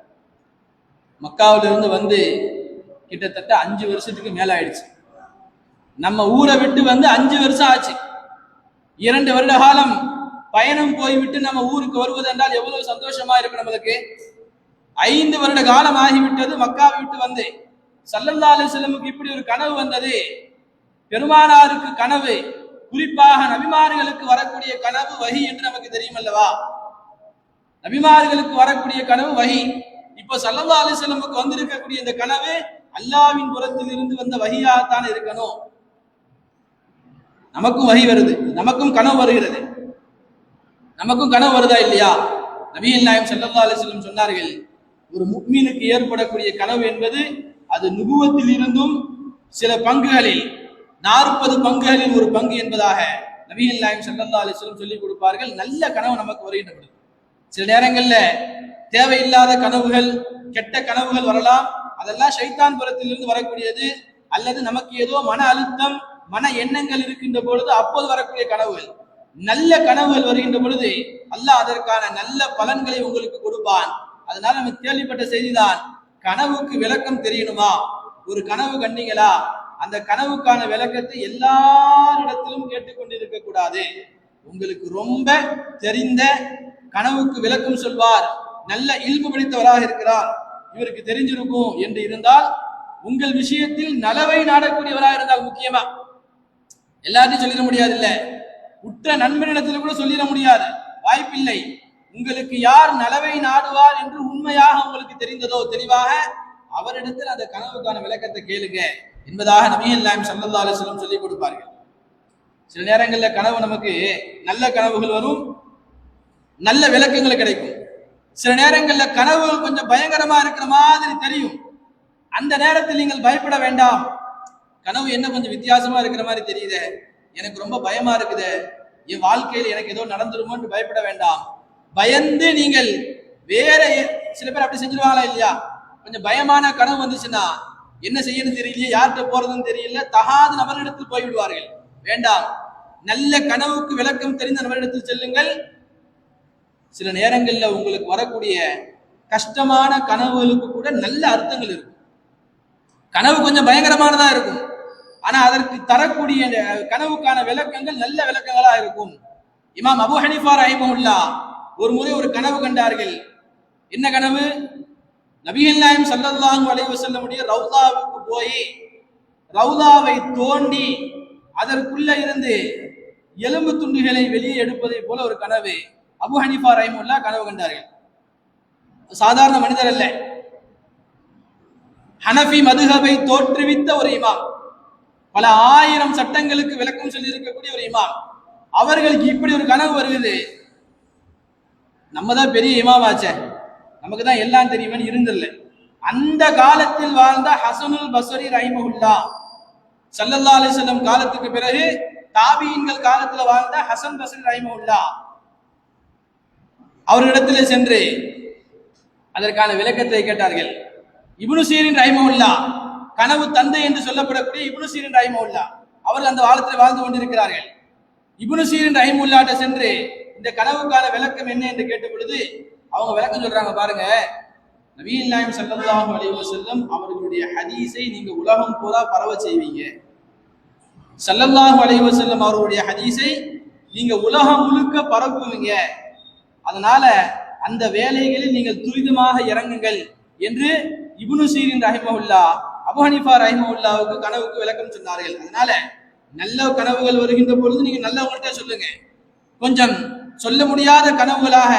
மக்காவிலிருந்து வந்து கிட்டத்தட்ட 5 வருஷத்துக்கு மேல ஆயிடுச்சு. நம்ம ஊரை விட்டு வந்து 5 வருஷம் ஆச்சு. 2 வருட காலம் பயணம் போய்விட்டு நம்ம ஊருக்கு வருவது என்றால் எவ்வளவு சந்தோஷமா இருக்கு நம்மளுக்கு. 5 வருட காலம் ஆகிவிட்டது மக்காவை விட்டு வந்து. ஸல்லல்லாஹு அலைஹி வஸல்லமுக்கு இப்படி ஒரு கனவு வந்தது. பெருமானாருக்கு கனவு, குறிப்பாக நபிமார்களுக்கு வரக்கூடிய கனவு வஹி என்று நமக்கு தெரியும் அல்லவா? நபிமார்களுக்கு வரக்கூடிய கனவு வஹி. இப்போ ஸல்லல்லாஹு அலைஹி வஸல்லமுக்கு வந்திருக்கக்கூடிய இந்த கனவு அல்லாஹ்வின் புறத்தில் இருந்து வந்த வஹியாகத்தான் இருக்கணும். நமக்கும் வஹி வருது, நமக்கும் கனவு வருகிறது. நமக்கும் கனவு வருதா இல்லையா? நபிகள் நாயகம் ஸல்லல்லாஹு அலைஹி வஸல்லம் சொன்னார்கள், ஒரு முஃமினுக்கு ஏற்படக்கூடிய கனவு என்பது அது நுபுவத்தில் இருந்தும் சில பங்குகளில் 40 பங்குகளில் ஒரு பங்கு என்பதாக நபிகள் நாயகம் ஸல்லல்லாஹு அலைஹி வஸல்லம் சொல்லிக் கொடுப்பார்கள். நல்ல கனவு நமக்கு வருகின்ற பொழுது சில நேரங்கள்ல தேவையில்லாத கனவுகள், கெட்ட கனவுகள் வரலாம். அதெல்லாம் ஷைத்தான் புறத்திலிருந்து வரக்கூடியது, அல்லது நமக்கு ஏதோ மன அழுத்தம், மன எண்ணங்கள் இருக்கின்ற பொழுது அப்போது வரக்கூடிய கனவுகள். நல்ல கனவுகள் வருகின்ற பொழுது அல்லாஹ் அதற்கான நல்ல பலன்களை உங்களுக்கு கொடுப்பான். அதனால நம்ம கேள்விப்பட்ட செய்திதான், கனவுக்கு விளக்கம் தெரியணுமா? ஒரு கனவு கண்டீங்களா, அந்த கனவுக்கான விளக்கத்தை எல்லாரிடத்திலும் கேட்டுக்கொண்டிருக்க கூடாது. உங்களுக்கு ரொம்ப தெரிந்த கனவுக்கு விளக்கம் சொல்வார், நல்ல இல்மு படித்தவராக இருக்கிறார், இவருக்கு தெரிஞ்சிருக்கும் என்று இருந்தால், உங்கள் விஷயத்தில் நலவை நாடக்கூடியவராக இருந்தால், முக்கியமா எல்லாத்தையும் சொல்லிட முடியாது, இல்ல உற்ற நண்பனிடத்தில் கூட சொல்லிட முடியாது, வாய்ப்பில்லை. உங்களுக்கு யார் நலவை நாடுவார் என்று உண்மையாக உங்களுக்கு தெரிந்ததோ தெளிவாக அவரிடத்தில் அந்த கனவுக்கான விளக்கத்தை கேளுங்க என்பதாக நபிகள் நாயகம் ஸல்லல்லாஹு அலைஹி வஸல்லம் சொல்லிக் கொடுப்பார்கள். சில நேரங்களில் கனவு நமக்கு நல்ல கனவுகள் வரும், நல்ல விளக்கங்கள் கிடைக்கும். சில நேரங்களில் கனவுகள் கொஞ்சம் பயங்கரமா இருக்கிற மாதிரி தெரியும். அந்த நேரத்தில் நீங்கள் பயப்பட வேண்டாம். கனவு என்ன கொஞ்சம் வித்தியாசமா இருக்கிற மாதிரி தெரியுது, எனக்கு ரொம்ப பயமா இருக்குது, என் வாழ்க்கையில் எனக்கு ஏதோ நடந்துருமோன்னு பயப்பட வேண்டாம். பயந்து நீங்கள் வேற சில பேர் அப்படி செஞ்சிருவாங்களா இல்லையா? கொஞ்சம் பயமான கனவு வந்துச்சுன்னா என்ன செய்யணும் தெரியலையே, யார்கிட்ட போறதுன்னு தெரியல, தகாத நபரிடத்தில் போய்விடுவார்கள். வேண்டாம், நல்ல கனவுக்கு விளக்கம் தெரிந்த நபரிடத்தில் செல்லுங்கள். சில நேரங்களில் உங்களுக்கு வரக்கூடிய கஷ்டமான கனவுகளுக்கு கூட நல்ல அர்த்தங்கள் இருக்கும். கனவு கொஞ்சம் பயங்கரமானதா இருக்கும், ஆனா அதற்கு தரக்கூடிய கனவுக்கான விளக்கங்கள் நல்ல விளக்கங்களா இருக்கும். இமாம் அபூ ஹனீஃபா ரஹிமஹுல்லாஹ் ஒரு முறை ஒரு கனவு கண்டார்கள். என்ன கனவு? நபிகள் நாயகம் ஸல்லல்லாஹு அலைஹி வஸல்லமுடைய ரவுதாவுக்கு போய் ரவுதாவை தோண்டி அதற்குள்ள இருந்து எலும்பு துண்டுகளை வெளியே எடுப்பதை போல ஒரு கனவு அபூ ஹனீஃபா ரஹிமஹுல்லாஹ் கனவு கண்டார்கள். சாதாரண மனிதர் அல்ல, ஹனஃபி மதுஹபை தோற்றுவித்த ஒரு இமாம், பல ஆயிரம் சட்டங்களுக்கு விளக்கம் சொல்லி இருக்கக்கூடிய ஒரு இமாம். அவர்களுக்கு இப்படி ஒரு கனவு வருகிறது. நம்ம தான் பெரிய இமாமாச்சே, நமக்கு தான் எல்லாம் தெரியுமே இருந்தில்ல. அந்த காலத்தில் வாழ்ந்த ஹசனுல் பஸ்ரி ரஹிமஹுல்லாஹ், ஸல்லல்லாஹு அலைஹி வஸல்லம் காலத்துக்கு பிறகு தாபீன்கள் காலத்துல வாழ்ந்த ஹசன் பஸ்ரி ரஹிமஹுல்லாஹ் அவர்களிடத்தில் சென்று அதற்கான விளக்கத்தை கேட்டார்கள். இப்னு சீரின் ரஹிமஹுல்லாஹ், கனவு தந்தை என்று சொல்லப்படக்கூடிய இப்னு சீரின் ரஹிமஹுல்லாஹ் அவர்கள் அந்த காலத்தில் வாழ்ந்து கொண்டிருக்கிறார்கள். இப்னு சீரின் ரஹிமஹுல்லாஹ்ட்ட சென்று இந்த கனவுக்கான விளக்கம் என்ன என்று கேட்ட பொழுது அவங்க விளக்கம் சொல்றாங்க. பாருங்க, நபிகள் நாயகம் ஸல்லல்லாஹு அலைஹி வஸல்லம் அவர்களுடைய ஹதீஸை நீங்க உலகம் பூரா பரவ செய்வீங்க. ஸல்லல்லாஹு அலைஹி வஸல்லம் அவர்களுடைய ஹதீஸை நீங்க உலகம் முழுக்க பரப்புவீங்க. அதனால அந்த வேலைகளில் நீங்கள் துரிதமாக இறங்குங்கள் என்று இப்னு சீரின் ரஹிமஹுல்லாஹ் அபூ ஹனீஃபா ரஹிமஹுல்லாஹ்வுக்கு கனவுக்கு விளக்கம் சொன்னார்கள். அதனால நல்ல கனவுகள் வருகின்ற பொழுது நீங்க நல்லவங்கள்ட்ட சொல்லுங்க, கொஞ்சம் சொல்ல முடியாத கனவுகளாக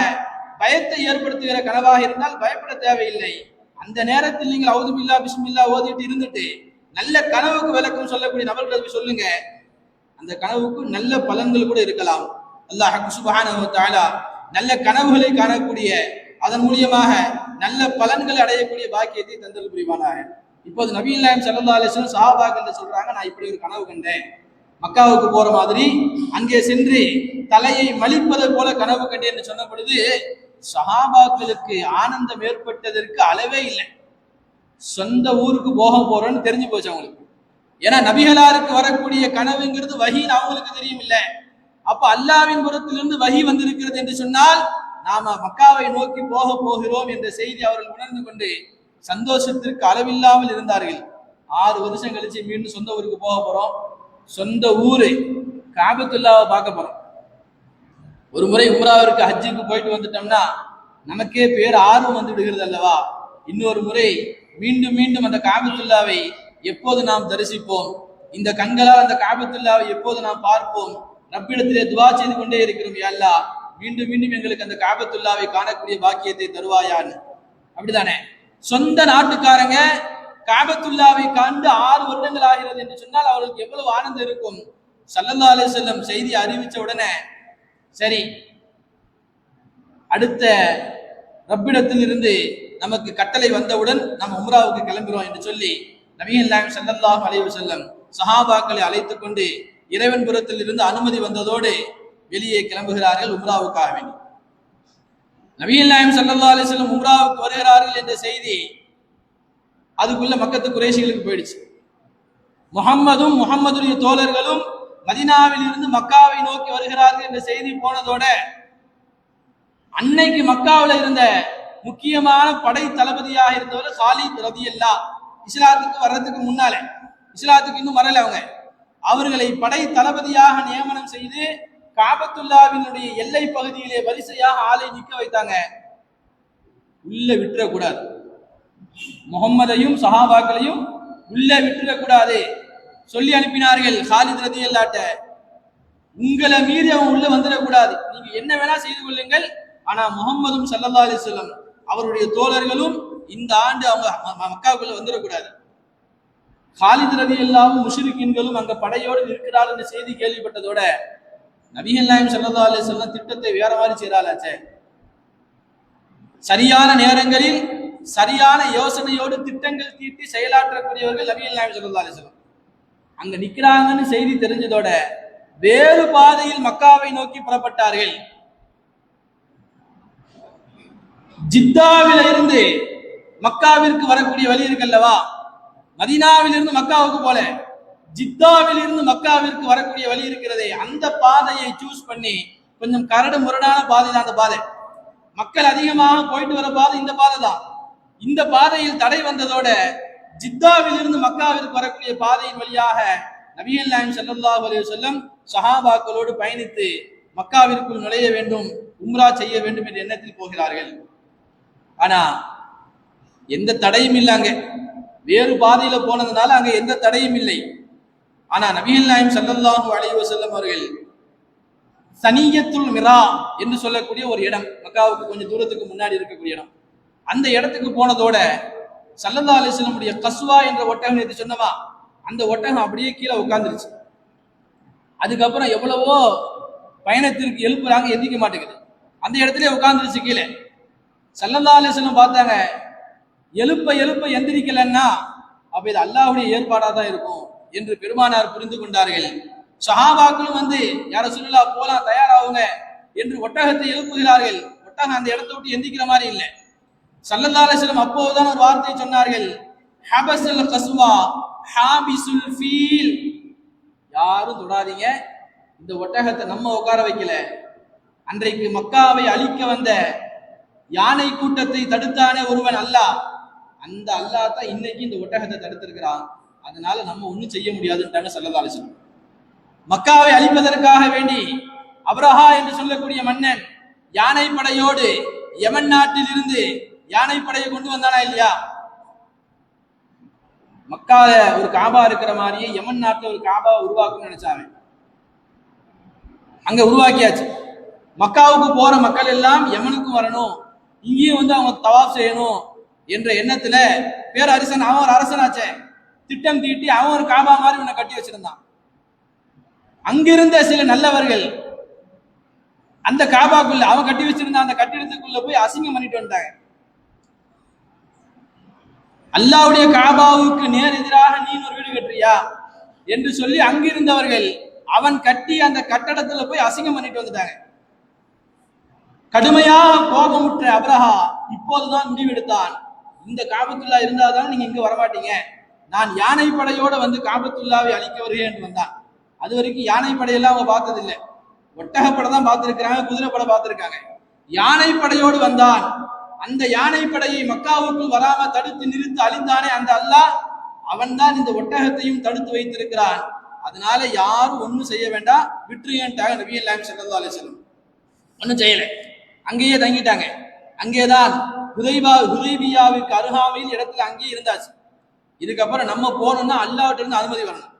பயத்தை ஏற்படுத்துகிற கனவாக இருந்தால் பயப்பட தேவையில்லை. அந்த நேரத்தில் நீங்கள் அவுது பில்லா பிஸ்மில்லா ஓதிட்டு இருந்துட்டு நல்ல கனவுக்கு விளக்கம் சொல்லக்கூடிய நபர்களுக்கு சொல்லுங்க, அந்த கனவுக்கு நல்ல பலன்கள் கூட இருக்கலாம். அல்லாஹ் சுப்ஹானஹு வ தஆலா நல்ல கனவுகளை காணக்கூடிய, அதன் மூலியமாக நல்ல பலன்களை அடையக்கூடிய பாக்கியத்தை தந்தல் புரிவானாக. இப்போது நபிகள் நாயகம் ஸல்லல்லாஹு அலைஹி வஸல்லம் சஹாபாக்கள் சொல்றாங்க, நான் இப்படி ஒரு கனவு கண்டேன், மக்காவுக்கு போற மாதிரி அங்கே சென்று தலையை மலிப்பதை போல கனவு கண்டேன் என்று சொன்ன பொழுது சஹாபாக்களுக்கு ஆனந்தம் ஏற்பட்டதற்கு அளவே இல்லை. சொந்த ஊருக்கு போக போறோம்னு தெரிஞ்சு போச்சு அவங்களுக்கு. ஏன்னா நபிகளாருக்கு வரக்கூடிய கனவுங்கிறது வஹீன்னு அவங்களுக்கு தெரியும் இல்லை. அப்ப அல்லாஹ்வின் புறத்திலிருந்து வஹி வந்திருக்கிறது என்று சொன்னால் நாம மக்காவை நோக்கி போக போகிறோம் என்ற செய்தி அவர்கள் உணர்ந்து கொண்டு சந்தோஷத்திற்கு அளவில்லாமல் இருந்தார்கள். 6 வருஷம் கழிச்சு மீண்டும் சொந்த ஊருக்கு போக போறோம். சொந்த ஊரு காபத்துல்லாவை பார்க்க போறோம். ஒரு முறை உம்ராவிற்கு ஹஜ்ஜுக்கு போயிட்டு வந்துட்டோம்னா நமக்கே பேர் ஆர்வம் வந்து விடுகிறது அல்லவா. இன்னொரு முறை மீண்டும் மீண்டும் அந்த காபத்துல்லாவை எப்போது நாம் தரிசிப்போம், இந்த கண்களால் அந்த காபத்துல்லாவை எப்போது நாம் பார்ப்போம், ரப்பிடத்திலே துவா செய்து கொண்டே இருக்கிறோம், யா அல்லாஹ் மீண்டும் மீண்டும் எங்களுக்கு அந்த காபத்துல்லாவை காணக்கூடிய பாக்கியத்தை தருவாயான்னு. அப்படிதானே? சொந்த நாட்டுக்காரங்க காபத்துல்லாவை கண்டு 6 வருடங்கள் ஆகிறது என்று சொன்னால் அவர்களுக்கு எவ்வளவு ஆனந்தம் இருக்கும். ஸல்லல்லாஹு அலைஹி வஸல்லம் செய்தி அறிவிச்ச உடனே சரி அடுத்த ரப்பிடத்தில் இருந்து நமக்கு கட்டளை வந்தவுடன் நம்ம உம்ராவுக்கு கிளம்புறோம் என்று சொல்லி நபிகள் நாயகம் ஸல்லல்லாஹு அலைஹி வஸல்லம் சஹாபாக்களை அழைத்துக் கொண்டு இறைவன் புறத்தில் இருந்து அனுமதி வந்ததோடு வெளியே கிளம்புகிறார்கள் உம்ராவுக்காக வேண்டி. நபிகள் நாயகம் ஸல்லல்லாஹு அலைஹி வஸல்லம் உம்ராவுக்கு வருகிறார்கள் என்ற செய்தி அதுக்குள்ள மக்கத்து குறைஷிகளுக்கு போயிடுச்சு. முஹம்மதும் முஹம்மதுடைய தோழர்களும் மதீனாவில் இருந்து மக்காவை நோக்கி வருகிறார்கள் என்ற செய்தி போனதோட அன்னைக்கு மக்காவில் இருந்த முக்கியமான படை தளபதியாக இருந்தவர் காலித் ரலியல்லாஹ், இஸ்லாத்துக்கு வர்றதுக்கு முன்னாலே, இஸ்லாத்துக்கு இன்னும் வரல அவங்க, அவர்களை படை தளபதியாக நியமனம் செய்து காபத்துல்லாவினுடைய எல்லை பகுதியிலே வரிசையாக ஆளை நிற்க வைத்தாங்க. உள்ள விட்டுறக்கூடாது, முகம்மதையும் சஹாபாக்களையும் உள்ள விட்டுறக்கூடாது சொல்லி அனுப்பினார்கள். காலித் ரலியல்லாஹ்ட்ட உங்களை மீறி அவன் உள்ள வந்துடக்கூடாது, நீங்க என்ன வேணா செய்து கொள்ளுங்கள், ஆனா முகம்மதும் ஸல்லல்லாஹு அலைஹி வஸல்லம் அவருடைய தோழர்களும் இந்த ஆண்டு அவங்க மக்காவுக்குள்ள வந்துடக்கூடாது. காலித் ரலியல்லாஹு முஷ்ரிக்கீன்களும் அங்க படையோடு இருக்கிறார்கள் என்ற செய்தி கேள்விப்பட்டதோட நபிகள் நாயகம் ஸல்லல்லாஹு அலைஹி வஸல்லம் திட்டத்தை வேற மாதிரி செய்றாளாச்சே. சரியான நேரங்களில் சரியான யோசனையோடு திட்டங்கள் தீட்டி செயலாற்றக்கூடியவர்கள் நபிகள் நாயகம் ஸல்லல்லாஹு அலைஹி வஸல்லம். அங்க நிக்கிறாங்கன்னு செய்தி தெரிஞ்சதோட வேறு பாதையில் மக்காவை நோக்கி புறப்பட்டார்கள். ஜித்தாவில இருந்து மக்காவிற்கு வரக்கூடிய வழி இருக்கல்லவா, மதீனாவில் இருந்து மக்காவுக்கு போல ஜித்தாவில் இருந்து மக்காவிற்கு வரக்கூடிய வழி இருக்கிறதே, அந்த பாதையை சூஸ் பண்ணி, கொஞ்சம் கரடு முரடான பாதை தான் அந்த பாதை, மக்கள் அதிகமாக போயிட்டு வர பாதை இந்த பாதை தான். இந்த பாதையில் தடை வந்ததோட ஜித்தாவில் இருந்து மக்காவிற்கு வரக்கூடிய பாதையின் வழியாக நபிகள் நாயகம் ஸல்லல்லாஹு அலைஹி வஸல்லம் சஹாபாக்களோடு பயணித்து மக்காவிற்குள் நுழைய வேண்டும், உம்ரா செய்ய வேண்டும் என்ற எண்ணத்தில் போகிறார்கள். ஆனா எந்த தடையும் இல்லை, அங்க வேறு பாதையில போனதுனால அங்க எந்த தடையும் இல்லை. ஆனா நபிகள் நாயகம் ஸல்லல்லாஹு அலைஹி வஸல்லம் அவர்கள் சனியத்துல் மிரா என்று சொல்லக்கூடிய ஒரு இடம், மக்காவுக்கு கொஞ்சம் தூரத்துக்கு முன்னாடி இருக்கக்கூடிய இடம், அந்த இடத்துக்கு போனதோட ஸல்லல்லாஹு அலைஹி வஸல்லம் உடைய கஸ்வா என்ற ஒட்டகம் நேற்று சொன்னமா, அந்த ஒட்டகம் அப்படியே கீழே உட்கார்ந்துருச்சு. அதுக்கப்புறம் எவ்வளவோ பயணத்திற்கு எழுப்புறாங்க, எந்திக்க மாட்டேங்குது, அந்த இடத்துல உட்கார்ந்துருச்சு கீழே. ஸல்லல்லாஹு அலைஹி வஸல்லம் பார்த்தாங்க, எழுப்ப எழுப்ப எந்திரிக்கலன்னா அப்ப இது அல்லாஹ்வுடைய ஏற்பாடா தான் இருக்கும் என்று பெருமானார் புரிந்து கொண்டார்கள். சஹாபாக்களும் வந்து யார ரசூலுல்லாஹ் போலாம் தயாராகுங்க என்று ஒட்டகத்தை எழுப்புகிறார்கள். ஒட்டகம் அந்த இடத்தை விட்டு எந்திக்கிற மாதிரி இல்லை. ஸல்லல்லாஹு அலைஹி வஸல்லம் அப்போதுதான் ஒரு வார்த்தை சொன்னார்கள், ஹபஸல் கஸ்வா ஹாபிசுல் ஃபீல், யாரும் தொடாதீங்க, இந்த ஒட்டகத்தை நம்ம உட்கார வைக்கல, அன்றைக்கு மக்காவை அழிக்க வந்த யானை கூட்டத்தை தடுத்தானே ஒருவன் அல்லாஹ், அந்த அல்லாஹ் தான் இன்னைக்கு இந்த ஒட்டகத்தை தடுத்திருக்கிறான், அதனால நம்ம ஒன்றும் செய்ய முடியாதுன்னு ஸல்லல்லாஹு அலைஹி வஸல்லம். மக்காவை அழிப்பதற்காக வேண்டி அப்ரஹா என்று சொல்லக்கூடிய மன்னன் யானை படையோடு யமன் நாட்டில் இருந்து யானை படையை கொண்டு வந்தானா இல்லையா? மக்கால ஒரு காபா இருக்கிற மாதிரியே யமன் நாட்டில் ஒரு காபா உருவாக்கணும்னு நினைச்சாங்க, அங்க உருவாக்கியாச்சு. மக்காவுக்கு போற மக்கள் எல்லாம் யமனுக்கு வரணும், இங்கேயும் வந்து அவங்க தவாப் செய்யணும் என்ற எண்ணத்துல பேரரசன், அவன் ஒரு அரசனாச்சே, திட்டம் தீட்டி அவன் ஒரு காபா மாதிரி உன்னை கட்டி வச்சிருந்தான். அங்கிருந்த சில நல்லவர்கள் அந்த காபாக்குள்ள அவன் கட்டி வச்சிருந்த அந்த கட்டிடத்துக்குள்ள போய் அசிங்கம் பண்ணிட்டு வந்தாங்க. அல்லாவுடைய காபாவுக்கு நேர் எதிராக நீ ஒரு வீடு கட்டுறியா என்று சொல்லி அங்கிருந்தவர்கள் அவன் கட்டி அந்த கட்டடத்துல போய் அசிங்கம் பண்ணிட்டு வந்துட்டாங்க. கடுமையாக கோபமுற்ற அப்ரஹா இப்போதுதான் முடிவெடுத்தான், இந்த காபத்துல்லா இருந்தாதான் நீங்க இங்க வரமாட்டீங்க, நான் யானை படையோட வந்து காபத்துல்லாவை அழிக்க வருகிறேன் என்று வந்தான். அது வரைக்கும் யானை படையெல்லாம் அவங்க பார்த்தது இல்லை, ஒட்டகப்படை தான் பார்த்திருக்கிறாங்க, குதிரை படை பார்த்திருக்காங்க. யானை படையோடு வந்தான். அந்த யானை படையை மக்காவுக்குள் வராம தடுத்து நிறுத்தி அழிந்தானே அந்த அல்லாஹ், அவன் தான் இந்த ஒட்டகத்தையும் தடுத்து வைத்திருக்கிறான். அதனால யாரும் ஒன்னும் செய்ய வேண்டாம், விட்டுருங்கன்ட்டாங்க நபி ஸல்லல்லாஹு அலைஹி வஸல்லம். ஒன்னும் செய்யலை, அங்கேயே தங்கிட்டாங்க. அங்கேதான் ஹுதைபியாவுக்கு அருகாமையில் இடத்துல அங்கேயே இருந்தாச்சு. இதுக்கப்புறம் நம்ம போனோம்னா அல்லாஹ்ட்ட இருந்து அனுமதி வரணும்.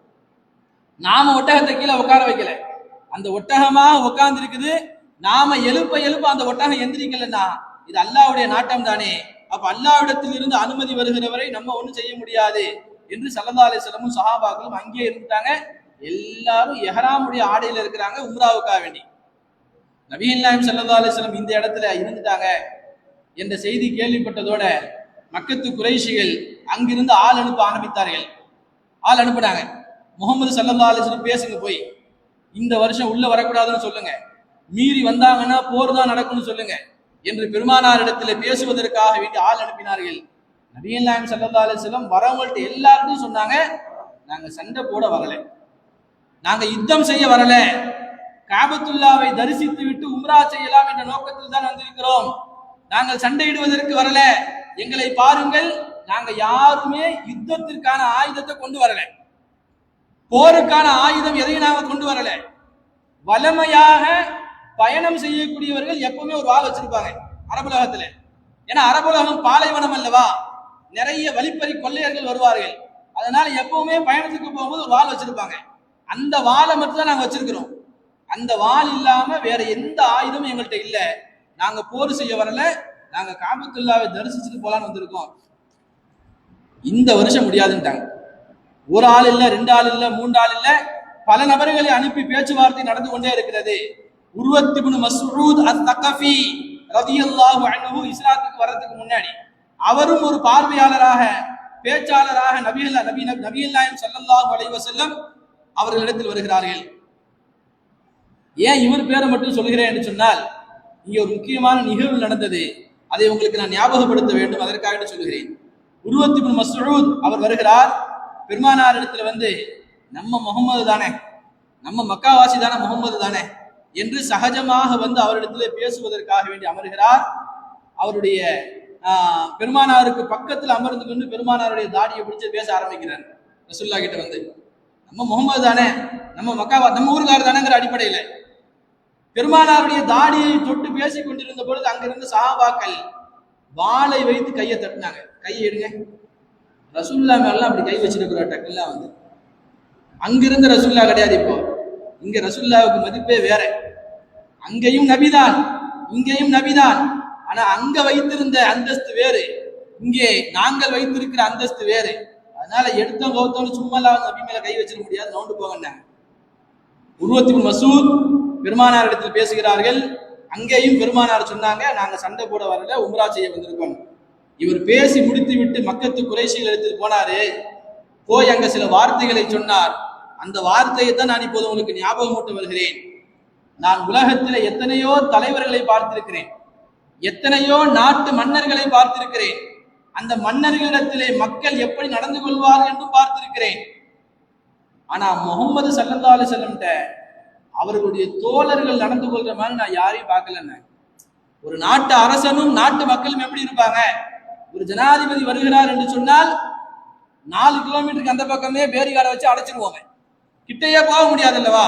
நாம ஒட்டகத்தை கீழே உட்கார வைக்கல, அந்த ஒட்டகமா உட்கார்ந்து இருக்குது. நாம எழுப்ப அந்த ஒட்டகம் எந்திரிக்கலன்னா இது அல்லாஹ்வுடைய நாட்டம் தானே. அப்ப அல்லாஹ்விடத்தில் இருந்து அனுமதி வருகிறவரை நம்ம ஒண்ணும் செய்ய முடியாது என்று ஸல்லல்லாஹு அலைஹி வஸல்லம் சஹாபாக்களும் அங்கேயே இருந்துட்டாங்க. எல்லாரும் இஹ்ராமுடைய ஆடையில இருக்கிறாங்க உம்ராவுக்காக வேண்டி. நபிகள் ஸல்லல்லாஹு அலைஹி வஸல்லம் இந்த இடத்துல இருந்துட்டாங்க என்ற செய்தி கேள்விப்பட்டதோட மக்கத்து குறைஷிகள் அங்கிருந்து ஆள் அனுப்ப ஆரம்பித்தார்கள். ஆள் அனுப்புனாங்க, முகமது ஸல்லல்லாஹு அலைஹி வஸல்லம் பேசுங்க, போய் இந்த வருஷம் உள்ள வரக்கூடாதுன்னு சொல்லுங்க, மீறி வந்தாங்கன்னா போர் தான் நடக்கும்னு சொல்லுங்க என்று பெருமானாரிடத்தில் பேசுவதற்காக வேண்டி ஆள் அனுப்பினார்கள். நபிகள் நாயகம் ஸல்லல்லாஹு அலைஹி வஸல்லம் வரவங்கள்ட்ட எல்லாருக்கும் சொன்னாங்க, நாங்க சண்டை போட வரல, நாங்க யுத்தம் செய்ய வரல, காபத்துல்லாவை தரிசித்து விட்டு உம்ரா செய்யலாம் என்ற நோக்கத்தில் தான் வந்திருக்கிறோம், நாங்கள் சண்டையிடுவதற்கு வரல, எங்களை பாருங்கள், நாங்க யாருமே யுத்தத்திற்கான ஆயுதத்தை கொண்டு வரல, போருக்கான ஆயுதம் எதையும் நாங்க கொண்டு வரல. வலிமையாக பயணம் செய்யக்கூடியவர்கள் எப்பவுமே ஒரு வாள் வச்சிருப்பாங்க அரபுலகத்துல. ஏன்னா அரபுலகம் பாலைவனம் அல்லவா, நிறைய வழிப்பறி கொள்ளையர்கள் வருவார்கள். அதனால எப்பவுமே பயணத்துக்கு போகும்போது ஒரு வாள் வச்சிருப்பாங்க. அந்த வாளை மட்டும் தான் நாங்க வச்சிருக்கிறோம், அந்த வாள் இல்லாம வேற எந்த ஆயுதமும் எங்கள்கிட்ட இல்ல, நாங்க போர் செய்ய வரல, நாங்க காபத்துல்லாவை தரிசிச்சுட்டு போலான்னு வந்திருக்கோம். இந்த வருஷம் முடியாதுன்ட்டாங்க. ஒரு ஆள் இல்ல, ரெண்டு ஆள் இல்ல, மூன்று ஆள் இல்ல, பல நபர்களை அனுப்பி பேச்சுவார்த்தை நடந்து கொண்டே இருக்கிறது. உர்வத் இப்னு மஸ்ஊத் அத்-தகஃபி ரலியல்லாஹு அன்ஹு இஸ்லாத்துக்கு வரதுக்கு முன்னாடி அவரும் ஒரு பார்வையாளராக பேச்சாளராக நபிகள் நாயகம் ஸல்லல்லாஹு அலைஹி வஸல்லம் அவர்களிடத்தில் வருகிறார்கள். ஏன் இவர் பேரை மட்டும் சொல்கிறேன் என்று சொன்னால், இங்கே ஒரு முக்கியமான நிகழ்வு நடந்தது, அதை உங்களுக்கு நான் ஞாபகப்படுத்த வேண்டும், அதற்காக சொல்கிறேன். உர்வத் இப்னு மஸ்ஊத் அவர் வருகிறார். பெருமானார் இடத்துல வந்து, நம்ம முகமது தானே, நம்ம மக்காவாசி தானே, முகமது தானே என்று சகஜமாக வந்து அவரிடத்துல பேசுவதற்காக வேண்டி அமர்கிறார். அவருடைய பெருமானாருக்கு பக்கத்தில் அமர்ந்து கொண்டு பெருமானாருடைய தாடியை பிடிச்சு பேச ஆரம்பிக்கிறார். ரசூலுல்லாஹ் கிட்ட வந்து, நம்ம முகமது தானே, நம்ம ஊருக்காரர் தானேங்கிற அடிப்படையில பெருமானாருடைய தாடியை தொட்டு பேசிக் கொண்டிருந்த பொழுது அங்கிருந்த சஹாபாக்கள் வாளை வைத்து கையை தட்டினாங்க. கையை எடுங்க, ரசூலுல்லாஹ் மேல அப்படி கை வச்சிருக்கிற டக்குலாம் வந்து அங்கிருந்த ரசூலுல்லாஹ் கிடையாது. இப்போ இங்க ரசூலுல்லாஹ்வுக்கு மதிப்பே வேற. அங்கேயும் நபிதான், இங்கேயும் நபிதான். ஆனா அங்க வைத்திருந்த அந்தஸ்து வேறு, இங்கே நாங்கள் வைத்திருக்கிற அந்தஸ்து வேறு. அதனால எடுத்தோம் கௌத்தோம் சும்மா நபி மேல கை வச்சிட முடியாது, நோண்டு போங்க. உர்வத் இப்னு மஸ்ஊத் பெருமானார் இடத்தில் பேசுகிறார்கள். அங்கேயும் பெருமானார் சொன்னாங்க, நாங்க சண்டை போட வரல, உம்ரா செய்ய வந்திருக்கோம். இவர் பேசி முடித்து விட்டு மக்கத்து குறைஷிகள் எடுத்து போனாரு. போய் அங்க சில வார்த்தைகளை சொன்னார். அந்த வார்த்தையை தான் நான் இப்போது உங்களுக்கு ஞாபகமூட்ட வருகிறேன். நான் உலகத்தில் எத்தனையோ தலைவர்களை பார்த்திருக்கிறேன், எத்தனையோ நாட்டு மன்னர்களை பார்த்திருக்கிறேன், அந்த மன்னர்களிடத்திலே மக்கள் எப்படி நடந்து கொள்வார்கள் என்று பார்த்திருக்கிறேன். ஆனா முகமது ஸல்லல்லாஹு அலைஹி வஸல்லம் அவர்களுடைய தோழர்கள் நடந்து கொள்ற மாதிரி நான் யாரையும் பார்க்கலன்னு. ஒரு நாட்டு அரசனும் நாட்டு மக்களும் எப்படி இருப்பாங்க? ஒரு ஜனாதிபதி வருகிறார் என்று சொன்னால் 4 கிலோமீட்டருக்கு அந்த பக்கமே பேரிகாரை வச்சு அடைச்சிருவோம், கிட்டையே போக முடியாது அல்லவா,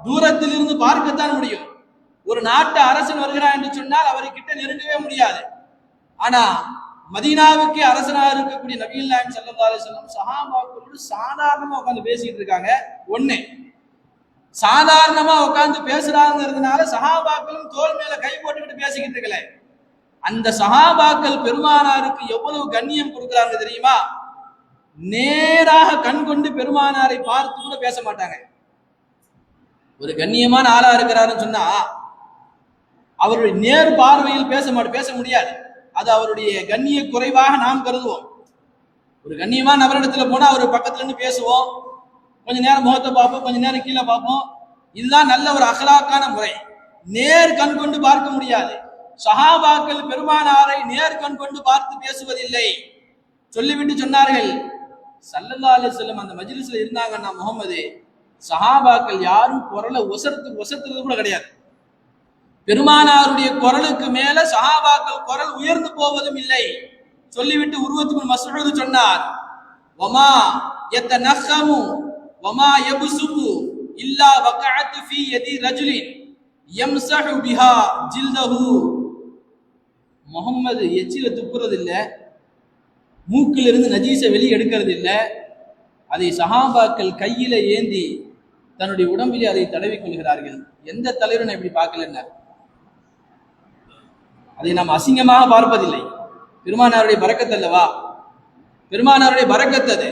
தூரத்தில் இருந்து பார்க்கத்தான் முடியும். ஒரு நாட்டு அரசன் வருகிறார் என்று சொன்னால் அவரை கிட்ட நெருங்கவே முடியாது. ஆனா மதீனாவுக்கு அரசனாக இருக்கக்கூடிய நபிகள் நாயகம் ஸல்லல்லாஹு அலைஹி வஸல்லம் சஹாபாக்களோடு சாதாரணமா உட்கார்ந்து பேசிட்டு இருக்காங்க. ஒண்ணு சாதாரணமா உட்கார்ந்து பேசுறாங்கிறதுனால சஹாபாக்களும் தோல் மேல கை போட்டுக்கிட்டு பேசிக்கிட்டு இருக்கல. அந்த சஹாபாக்கள் பெருமானாருக்கு எவ்வளவு கண்ணியம் கொடுக்குறாங்க தெரியுமா? நேராக கண் கொண்டு பெருமானாரை பார்த்து கூட பேச மாட்டாங்க. ஒரு கண்ணியமான ஆளா இருக்கிறாருன்னு சொன்னா அவருடைய நேர் பார்வையில் பேச முடியாது. அது அவருடைய கண்ணிய குறைவாக நாம் கருதுவோம். ஒரு கண்ணியமான நபரிடத்துல போனா அவர் பக்கத்துல இருந்து பேசுவோம், கொஞ்ச நேரம் முகத்தை பார்ப்போம், கொஞ்ச நேரம் கீழே பார்ப்போம். இதுதான் நல்ல ஒரு அகலாக்கான முறை. நேர் கண் கொண்டு பார்க்க முடியாது. சஹாபாக்கள் பெருமானாரை நேர் கண் கொண்டு பார்த்து பேசுவதில்லை. சொல்லிவிட்டு சொன்னார்கள், ஸல்லல்லாஹு அலைஹி வஸல்லம் அந்த மஜ்லிஸ்ல இருந்தாங்கன்னா முகமது, சஹாபாக்கள் யாரும் குரலை ஒசத்துறது கூட கிடையாது. பெருமானாருடைய குரலுக்கு மேல சஹாபாக்கள் குரல் உயர்ந்து போவதும் இல்லை. சொல்லிவிட்டு உருவத்துக்கு மஸ்ஊத் சொன்னார், வமா யத்தனஹமு வமா யப்சுகு இல்லா வகஅத் ஃபீ யதி ரஜுலின் யம்ஸஹு பிஹா ஜில்தஹு. முஹம்மது எச்சில துப்புறது இல்ல, மூக்கில் இருந்து நஜீஸை வெளியே எடுக்கிறது இல்ல. அதை சஹாபாக்கள் கையில ஏந்தி தன்னுடைய உடம்பிலே அதை தடவி கொள்கிறார்கள். எந்த தலைவரும் இப்படி பார்க்கலன்னார். அதை நாம் அசிங்கமாக பார்ப்பதில்லை. பெருமானாருடைய பரக்கத் அல்லவா, பெருமானாருடைய பரக்கத் அது.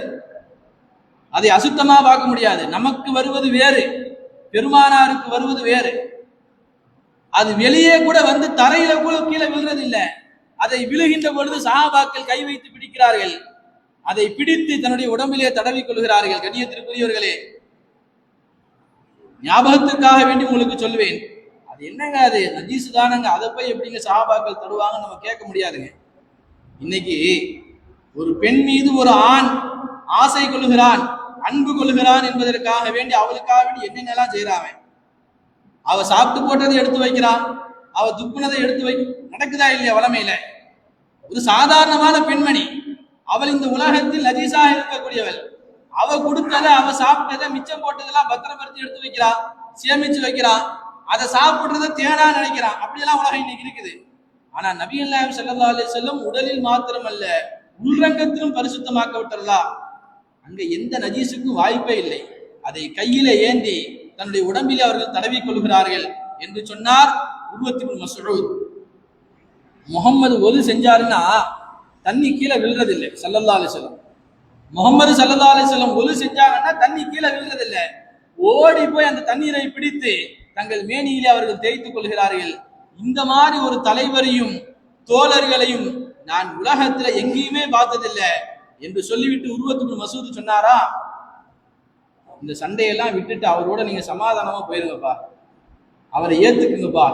அதை அசுத்தமாக பார்க்க முடியாது. நமக்கு வருவது வேறு, பெருமானாருக்கு வருவது வேறு. அது வெளியே கூட வந்து தரையில கூட கீழே விழுறது இல்லை. அதை விழுகின்ற பொழுது சஹாபாக்கள் கை வைத்து பிடிக்கிறார்கள். அதை பிடித்து தன்னுடைய உடம்பிலே தடவி கொள்கிறார்கள். கண்ணியத்திற்குரியவர்களே, ஞாபகத்திற்காக வேண்டி உங்களுக்கு சொல்லுவேன், அது என்னங்க, அது நஜீசு தானங்க, அதை போய் எப்படிங்க சஹாபாக்கள் தருவாங்க நம்ம கேட்க முடியாதுங்க. இன்னைக்கு ஒரு பெண் மீது ஒரு ஆண் ஆசை கொள்ளுகிறான், அன்பு கொள்ளுகிறான் என்பதற்காக வேண்டி அவளுக்காக வேண்டி என்னென்னலாம் செய்யறாங்க. அவ சாப்பிட்டு போட்டதை எடுத்து வைக்கிறான், அவ துப்புனதை எடுத்து நடக்குதா இல்லையா வளமையில. ஒரு சாதாரணமான பெண்மணி, அவள் இந்த உலகத்தில் நஜீஸாக இருக்கக்கூடியவள். அவ கொடுத்ததை, அவ சாப்பிட்டதை, மிச்சம் போட்டதெல்லாம் பத்திரப்படுத்தி எடுத்து வைக்கிறான், சேமிச்சு வைக்கிறான். அதை சாப்பிடுறத தேனா நினைக்கிறான். அப்படியெல்லாம் உலகம் இன்னைக்கு இருக்குது. ஆனா நபிகள் நாயகம் ஸல்லல்லாஹு அலைஹி வஸல்லம் உடலில் மாத்திரமல்ல உள்ரங்கத்திலும் பரிசுத்தமாக்க விட்டுறலா. அங்க எந்த நஜீஸுக்கும் வாய்ப்பே இல்லை. அதை கையில ஏந்தி தன்னுடைய உடம்பிலே அவர்கள் தடவி கொள்கிறார்கள் என்று சொன்னார் உர்வத்துல் மஸ்ஊத். முகம்மது ஒது செஞ்சாருன்னா தண்ணி கீழே விழுறதில்லை ஸல்லல்லாஹு அலைஹி வஸல்லம். முகமது ஸல்லல்லாஹு அலைஹி வஸல்லம் ஒது செஞ்சாங்கன்னா தண்ணி கீழே விழுறதில்லை. ஓடி போய் அந்த தண்ணீரை பிடித்து தங்கள் மேனியிலே அவர்கள் தேய்த்துக் கொள்கிறார்கள். இந்த மாதிரி ஒரு தலைவரையும் தோழர்களையும் நான் உலகத்துல எங்கேயுமே பார்த்ததில்லை என்று சொல்லிவிட்டு உர்வத்துல் மஸ்ஊத் சொன்னாரா, இந்த சண்டையெல்லாம் விட்டுட்டு அவரோட நீங்க சமாதானமா போயிருங்கப்பா, அவரை ஏத்துக்குங்கப்பா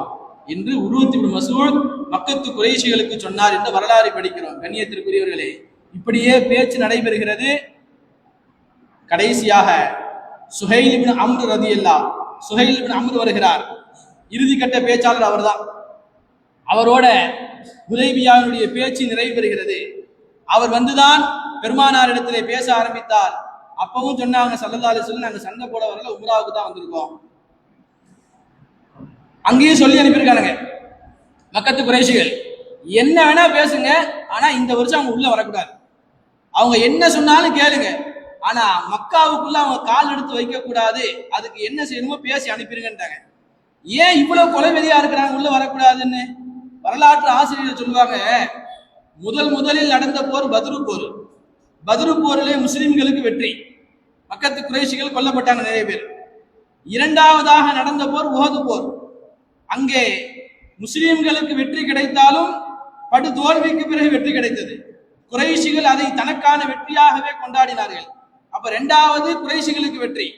என்று உர்வத்துல் மஸ்ஊத் மக்கத்து குறைஷிகளுக்கு சொன்னார் என்று வரலாறு படிக்கிறோம். கண்ணியத்திற்குரியவர்களே, இப்படியே பேச்சு நடைபெறுகிறது. கடைசியாக சுஹைல் இப்னு அம்ர் ரலியல்லாஹு, சுஹைல் இப்னு அம்ர் வருகிறார். இறுதிக்கட்ட பேச்சாளர் அவர்தான். அவரோட ஹுதைபியாவுடைய பேச்சு நிறைவு பெறுகிறது. அவர் வந்துதான் பெருமானாரிடத்திலே பேச ஆரம்பித்தார். அப்பவும் சொன்னாங்க ஸல்லல்லாஹு அலைஹி வஸல்லம், நாங்க சண்டை போட வரல, உம்ராவுக்கு தான் வந்திருக்கோம். அங்கேயும் சொல்லி அனுப்பியிருக்கானுங்க மக்கத்து குறைஷிகள், என்ன வேணா பேசுங்க, ஆனா இந்த வருஷம் அவங்க உள்ள வரக்கூடாது. அவங்க என்ன சொன்னாலும் கேளுங்க, ஆனா மக்காவுக்குள்ள அவங்க கால் எடுத்து வைக்க கூடாது. அதுக்கு என்ன செய்யணுமோ பேசி அனுப்பிடுங்கன்றாங்க. ஏன் இவ்வளவு கொலைவெறியா இருக்கிறாங்க உள்ள வரக்கூடாதுன்னு? வரலாற்று ஆசிரியர் சொல்லுவாங்க, முதலில் நடந்த போர் பத்ரு போர். பத்ரு போரிலே முஸ்லிம்களுக்கு வெற்றி, மக்கத்து குறைஷிகள் கொல்லப்பட்டாங்க நிறைய பேர். இரண்டாவதாக நடந்த போர் உஹது போர். அங்கே முஸ்லிம்களுக்கு வெற்றி கிடைத்தாலும் படு தோல்விக்கு பிறகு வெற்றி கிடைத்தது. குறைஷிகள் அதை தனக்கான வெற்றியாகவே கொண்டாடினார்கள். அப்ப இரண்டாவது குறைஷிகளுக்கு வெற்றி.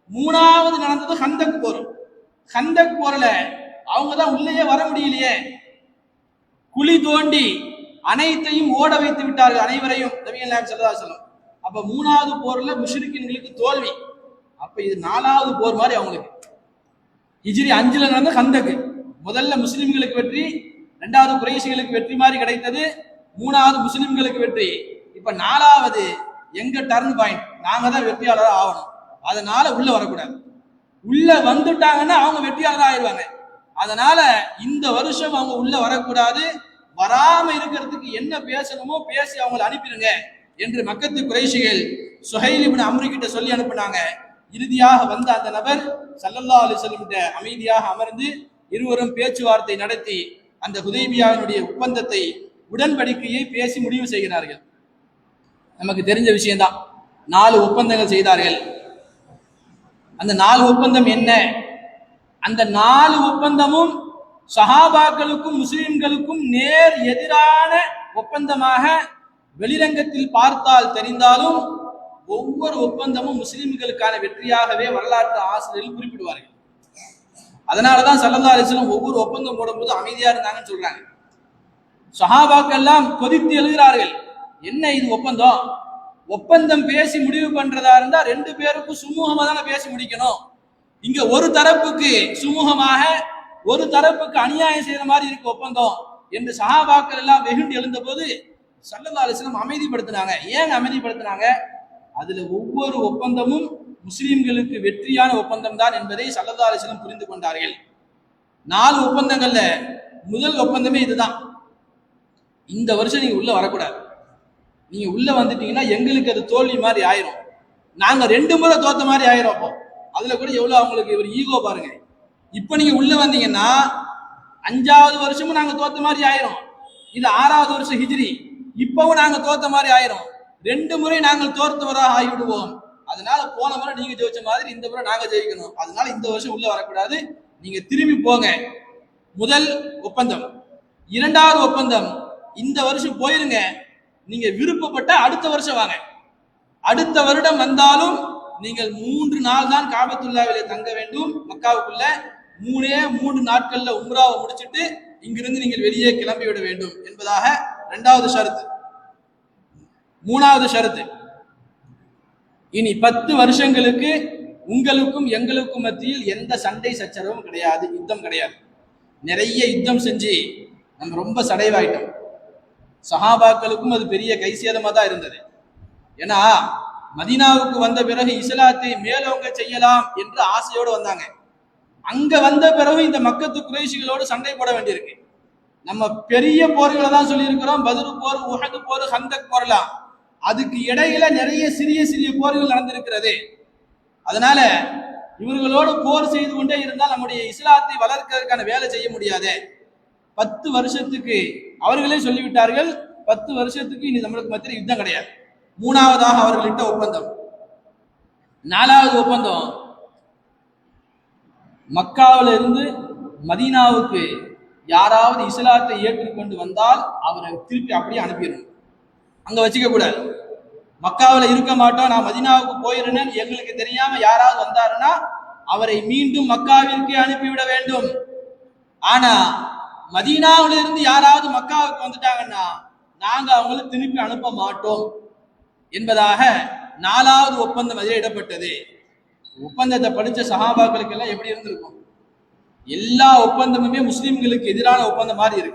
மூணாவது நடந்தது ஹந்தக் போர். ஹந்தக் போர்ல அவங்க தான் உள்ளேயே வர முடியலையே, குழி தோண்டி அனைத்தையும் ஓட வைத்து விட்டார்கள், அனைவரையும் நபிகள் நாயகம் ஸல்லல்லாஹு அலைஹி வஸல்லம். அப்ப மூணாவது போர்ல முஷ்ரிக்கீன்களுக்கு தோல்வி. அப்ப இது நாலாவது போர் மாதிரி அவங்களுக்கு. ஹிஜ்ரி 5ல நடந்த ஹந்தக், முதல்ல முஸ்லிம்களுக்கு வெற்றி, இரண்டாவது குறைஷிகளுக்கு வெற்றி மாதிரி கிடைத்தது, மூணாவது முஸ்லிம்களுக்கு வெற்றி. இப்ப நாலாவது எங்க டர்ன் பாயிண்ட், நாங்க தான் வெற்றியாளராக ஆகணும். அதனால உள்ள வரக்கூடாது. உள்ள வந்துட்டாங்கன்னா அவங்க வெற்றியாளராக ஆயிடுவாங்க. அதனால இந்த வருஷம் அவங்க உள்ள வரக்கூடாது. வராம இருக்கிறதுக்கு என்ன பேசணுமோ பேசி அவங்களை அனுப்பிடுங்க என்று மக்கத்து குறைஷிகள் சுஹைல் இப்னு அம்ர் கிட்ட சொல்லி அனுப்புனாங்க. இறுதியாக வந்த அந்த நபர் ஸல்லல்லாஹு அலைஹி வஸல்லம் அமைதியாக அமர்ந்து இருவரும் பேச்சுவார்த்தை நடத்தி அந்த ஹுதைபியாவினுடைய ஒப்பந்தத்தை உடன்படிக்கையை பேசி முடிவு செய்கிறார்கள். நமக்கு தெரிஞ்ச விஷயம்தான். 4 ஒப்பந்தங்கள் செய்தார்கள். அந்த 4 ஒப்பந்தம் என்ன? அந்த 4 ஒப்பந்தமும் சஹாபாக்களுக்கும் முஸ்லிம்களுக்கும் நேர் எதிரான ஒப்பந்தமாக வெளிரங்கத்தில் பார்த்தால் தெரிந்தாலும் ஒவ்வொரு ஒப்பந்தமும் முஸ்லிம்களுக்கான வெற்றியாகவே வரலாற்று ஆசிரியர்கள் குறிப்பிடுவார்கள். அதனாலதான் ஸல்லல்லாஹு அலைஹி வஸல்லம் ஒவ்வொரு ஒப்பந்தம் போடும்போது அமைதியா இருந்தாங்கன்னு சொல்றாங்க. சஹாபாக்கள் எல்லாம் கொதித்து எழுகிறார்கள். என்ன இது ஒப்பந்தம்? ஒப்பந்தம் பேசி முடிவு பண்றதா இருந்தா 2 பேருக்கும் சுமூகமா தானே பேசி முடிக்கணும். இங்க ஒரு தரப்புக்கு சுமூகமாக ஒரு தரப்புக்கு அநியாயம் செய்யற மாதிரி இருக்கு ஒப்பந்தம் என்று சஹாபாக்கள் எல்லாம் வெகுண்டு எழுந்த போது ஸல்லல்லாஹு அலைஹி வஸல்லம் அமைதிப்படுத்தினாங்க. ஏன் அமைதிப்படுத்தினாங்க? அதுல ஒவ்வொரு ஒப்பந்தமும் முஸ்லிம்களுக்கு வெற்றியான ஒப்பந்தம் தான் என்பதை ஸல்லல்லாஹு அலைஹி வஸல்லம் புரிந்து கொண்டார்கள். 4 ஒப்பந்தங்கள்ல முதல் ஒப்பந்தமே இதுதான். இந்த வருஷம் நீங்க உள்ள வரக்கூடாது. நீங்க உள்ள வந்துட்டீங்கன்னா எங்களுக்கு அது தோல்வி மாதிரி ஆயிரும். நாங்க 2 முறை தோத்த மாதிரி ஆயிரும். அப்போ அதுல கூட எவ்வளவு அவங்களுக்கு ஒரு ஈகோ பாருங்க. இப்ப நீங்க உள்ள வந்தீங்கன்னா 5வது வருஷமும் நாங்க தோத்த மாதிரி ஆயிரும். இது 6வது வருஷம் ஹிஜ்ரி. இப்பவும் நாங்க தோத்த மாதிரி ஆயிரும். 2 முறை நாங்கள் தோற்றவராக ஆகிவிடுவோம். அதனால போன முறை நீங்க ஜெயிச்ச மாதிரி இந்த முறை நாங்க ஜெயிக்கணும். அதனால இந்த வருஷம் உள்ள வரக்கூடாது. நீங்க திரும்பி போங்க. முதல் ஒப்பந்தம். 2வது ஒப்பந்தம், இந்த வருஷம் போயிருங்க. நீங்க விருப்பப்பட்ட அடுத்த வருஷம் வாங்க. அடுத்த வருடம் வந்தாலும் நீங்கள் 3 நாள் தான் காபத்துல்லாவிலே தங்க வேண்டும். மக்காவுக்குள்ள 3 நாட்கள்ல உம்ராவை முடிச்சிட்டு இங்கிருந்து நீங்கள் வெளியே கிளம்பி விட வேண்டும் என்பதாக 2வது ஷரத்து. 3வது ஷரத்து, இனி 10 வருஷங்களுக்கு உங்களுக்கும் எங்களுக்கும் மத்தியில் எந்த சண்டை சச்சரவும் கிடையாது, யுத்தம் கிடையாது. நிறைய யுத்தம் செஞ்சு நம்ம ரொம்ப சடைவாயிட்டோம். சஹாபாக்களுக்கும் அது பெரிய கைசேதமா தான் இருந்தது. ஏன்னா மதீனாவுக்கு வந்த பிறகு இஸ்லாத்தை மேலோங்க செய்யலாம் என்று ஆசையோடு வந்தாங்க. அங்க வந்த பிறகு இந்த மக்கத்து குறைஷிகளோடு சண்டை போட வேண்டியிருக்கு. நம்ம பெரிய போர்களை தான் சொல்லி இருக்கிறோம். பத்ரு போர், உஹது போர், ஹந்தக் போர்லாம். அதுக்கு இடையில நிறைய சிறிய சிறிய போர்கள் நடந்திருக்கிறது. அதனால இவர்களோடு போர் செய்து கொண்டே இருந்தால் நம்முடைய இஸ்லாத்தை வளர்க்கிறதுக்கான வேலை செய்ய முடியாது. 10 வருஷத்துக்கு அவர்களே சொல்லிவிட்டார்கள், 10 வருஷத்துக்கு இனி நம்மளுக்கு மத்தியில் யுத்தம் கிடையாது. 3வதாக அவர்களிட்ட ஒப்பந்தம். 4வது ஒப்பந்தம், மக்காவில இருந்து மதீனாவுக்கு யாராவது இஸ்லாத்தை ஏற்றுக்கொண்டு வந்தால் அவரை திருப்பி அப்படியே அனுப்பிடணும். அங்க வச்சுக்க கூடாது. மக்காவில் இருக்க மாட்டோம், நான் மதீனாவுக்கு போயிருந்தேன், எங்களுக்கு தெரியாம யாராவது வந்தாருன்னா அவரை மீண்டும் மக்காவிற்கு அனுப்பிவிட வேண்டும். ஆனா மதீனாவில இருந்து யாராவது மக்காவுக்கு வந்துட்டாங்கன்னா நாங்க அவங்களை திருப்பி அனுப்ப மாட்டோம் என்பதாக 4வது ஒப்பந்தம் அதில் இடப்பட்டது. ஒப்பந்தத்தை படிச்ச சஹாபாக்களுக்கு எல்லாம் எப்படி இருந்திருக்கும்? எல்லா ஒப்பந்தமுமே முஸ்லிம்களுக்கு எதிரான ஒப்பந்தம் மாதிரி இருக்கு.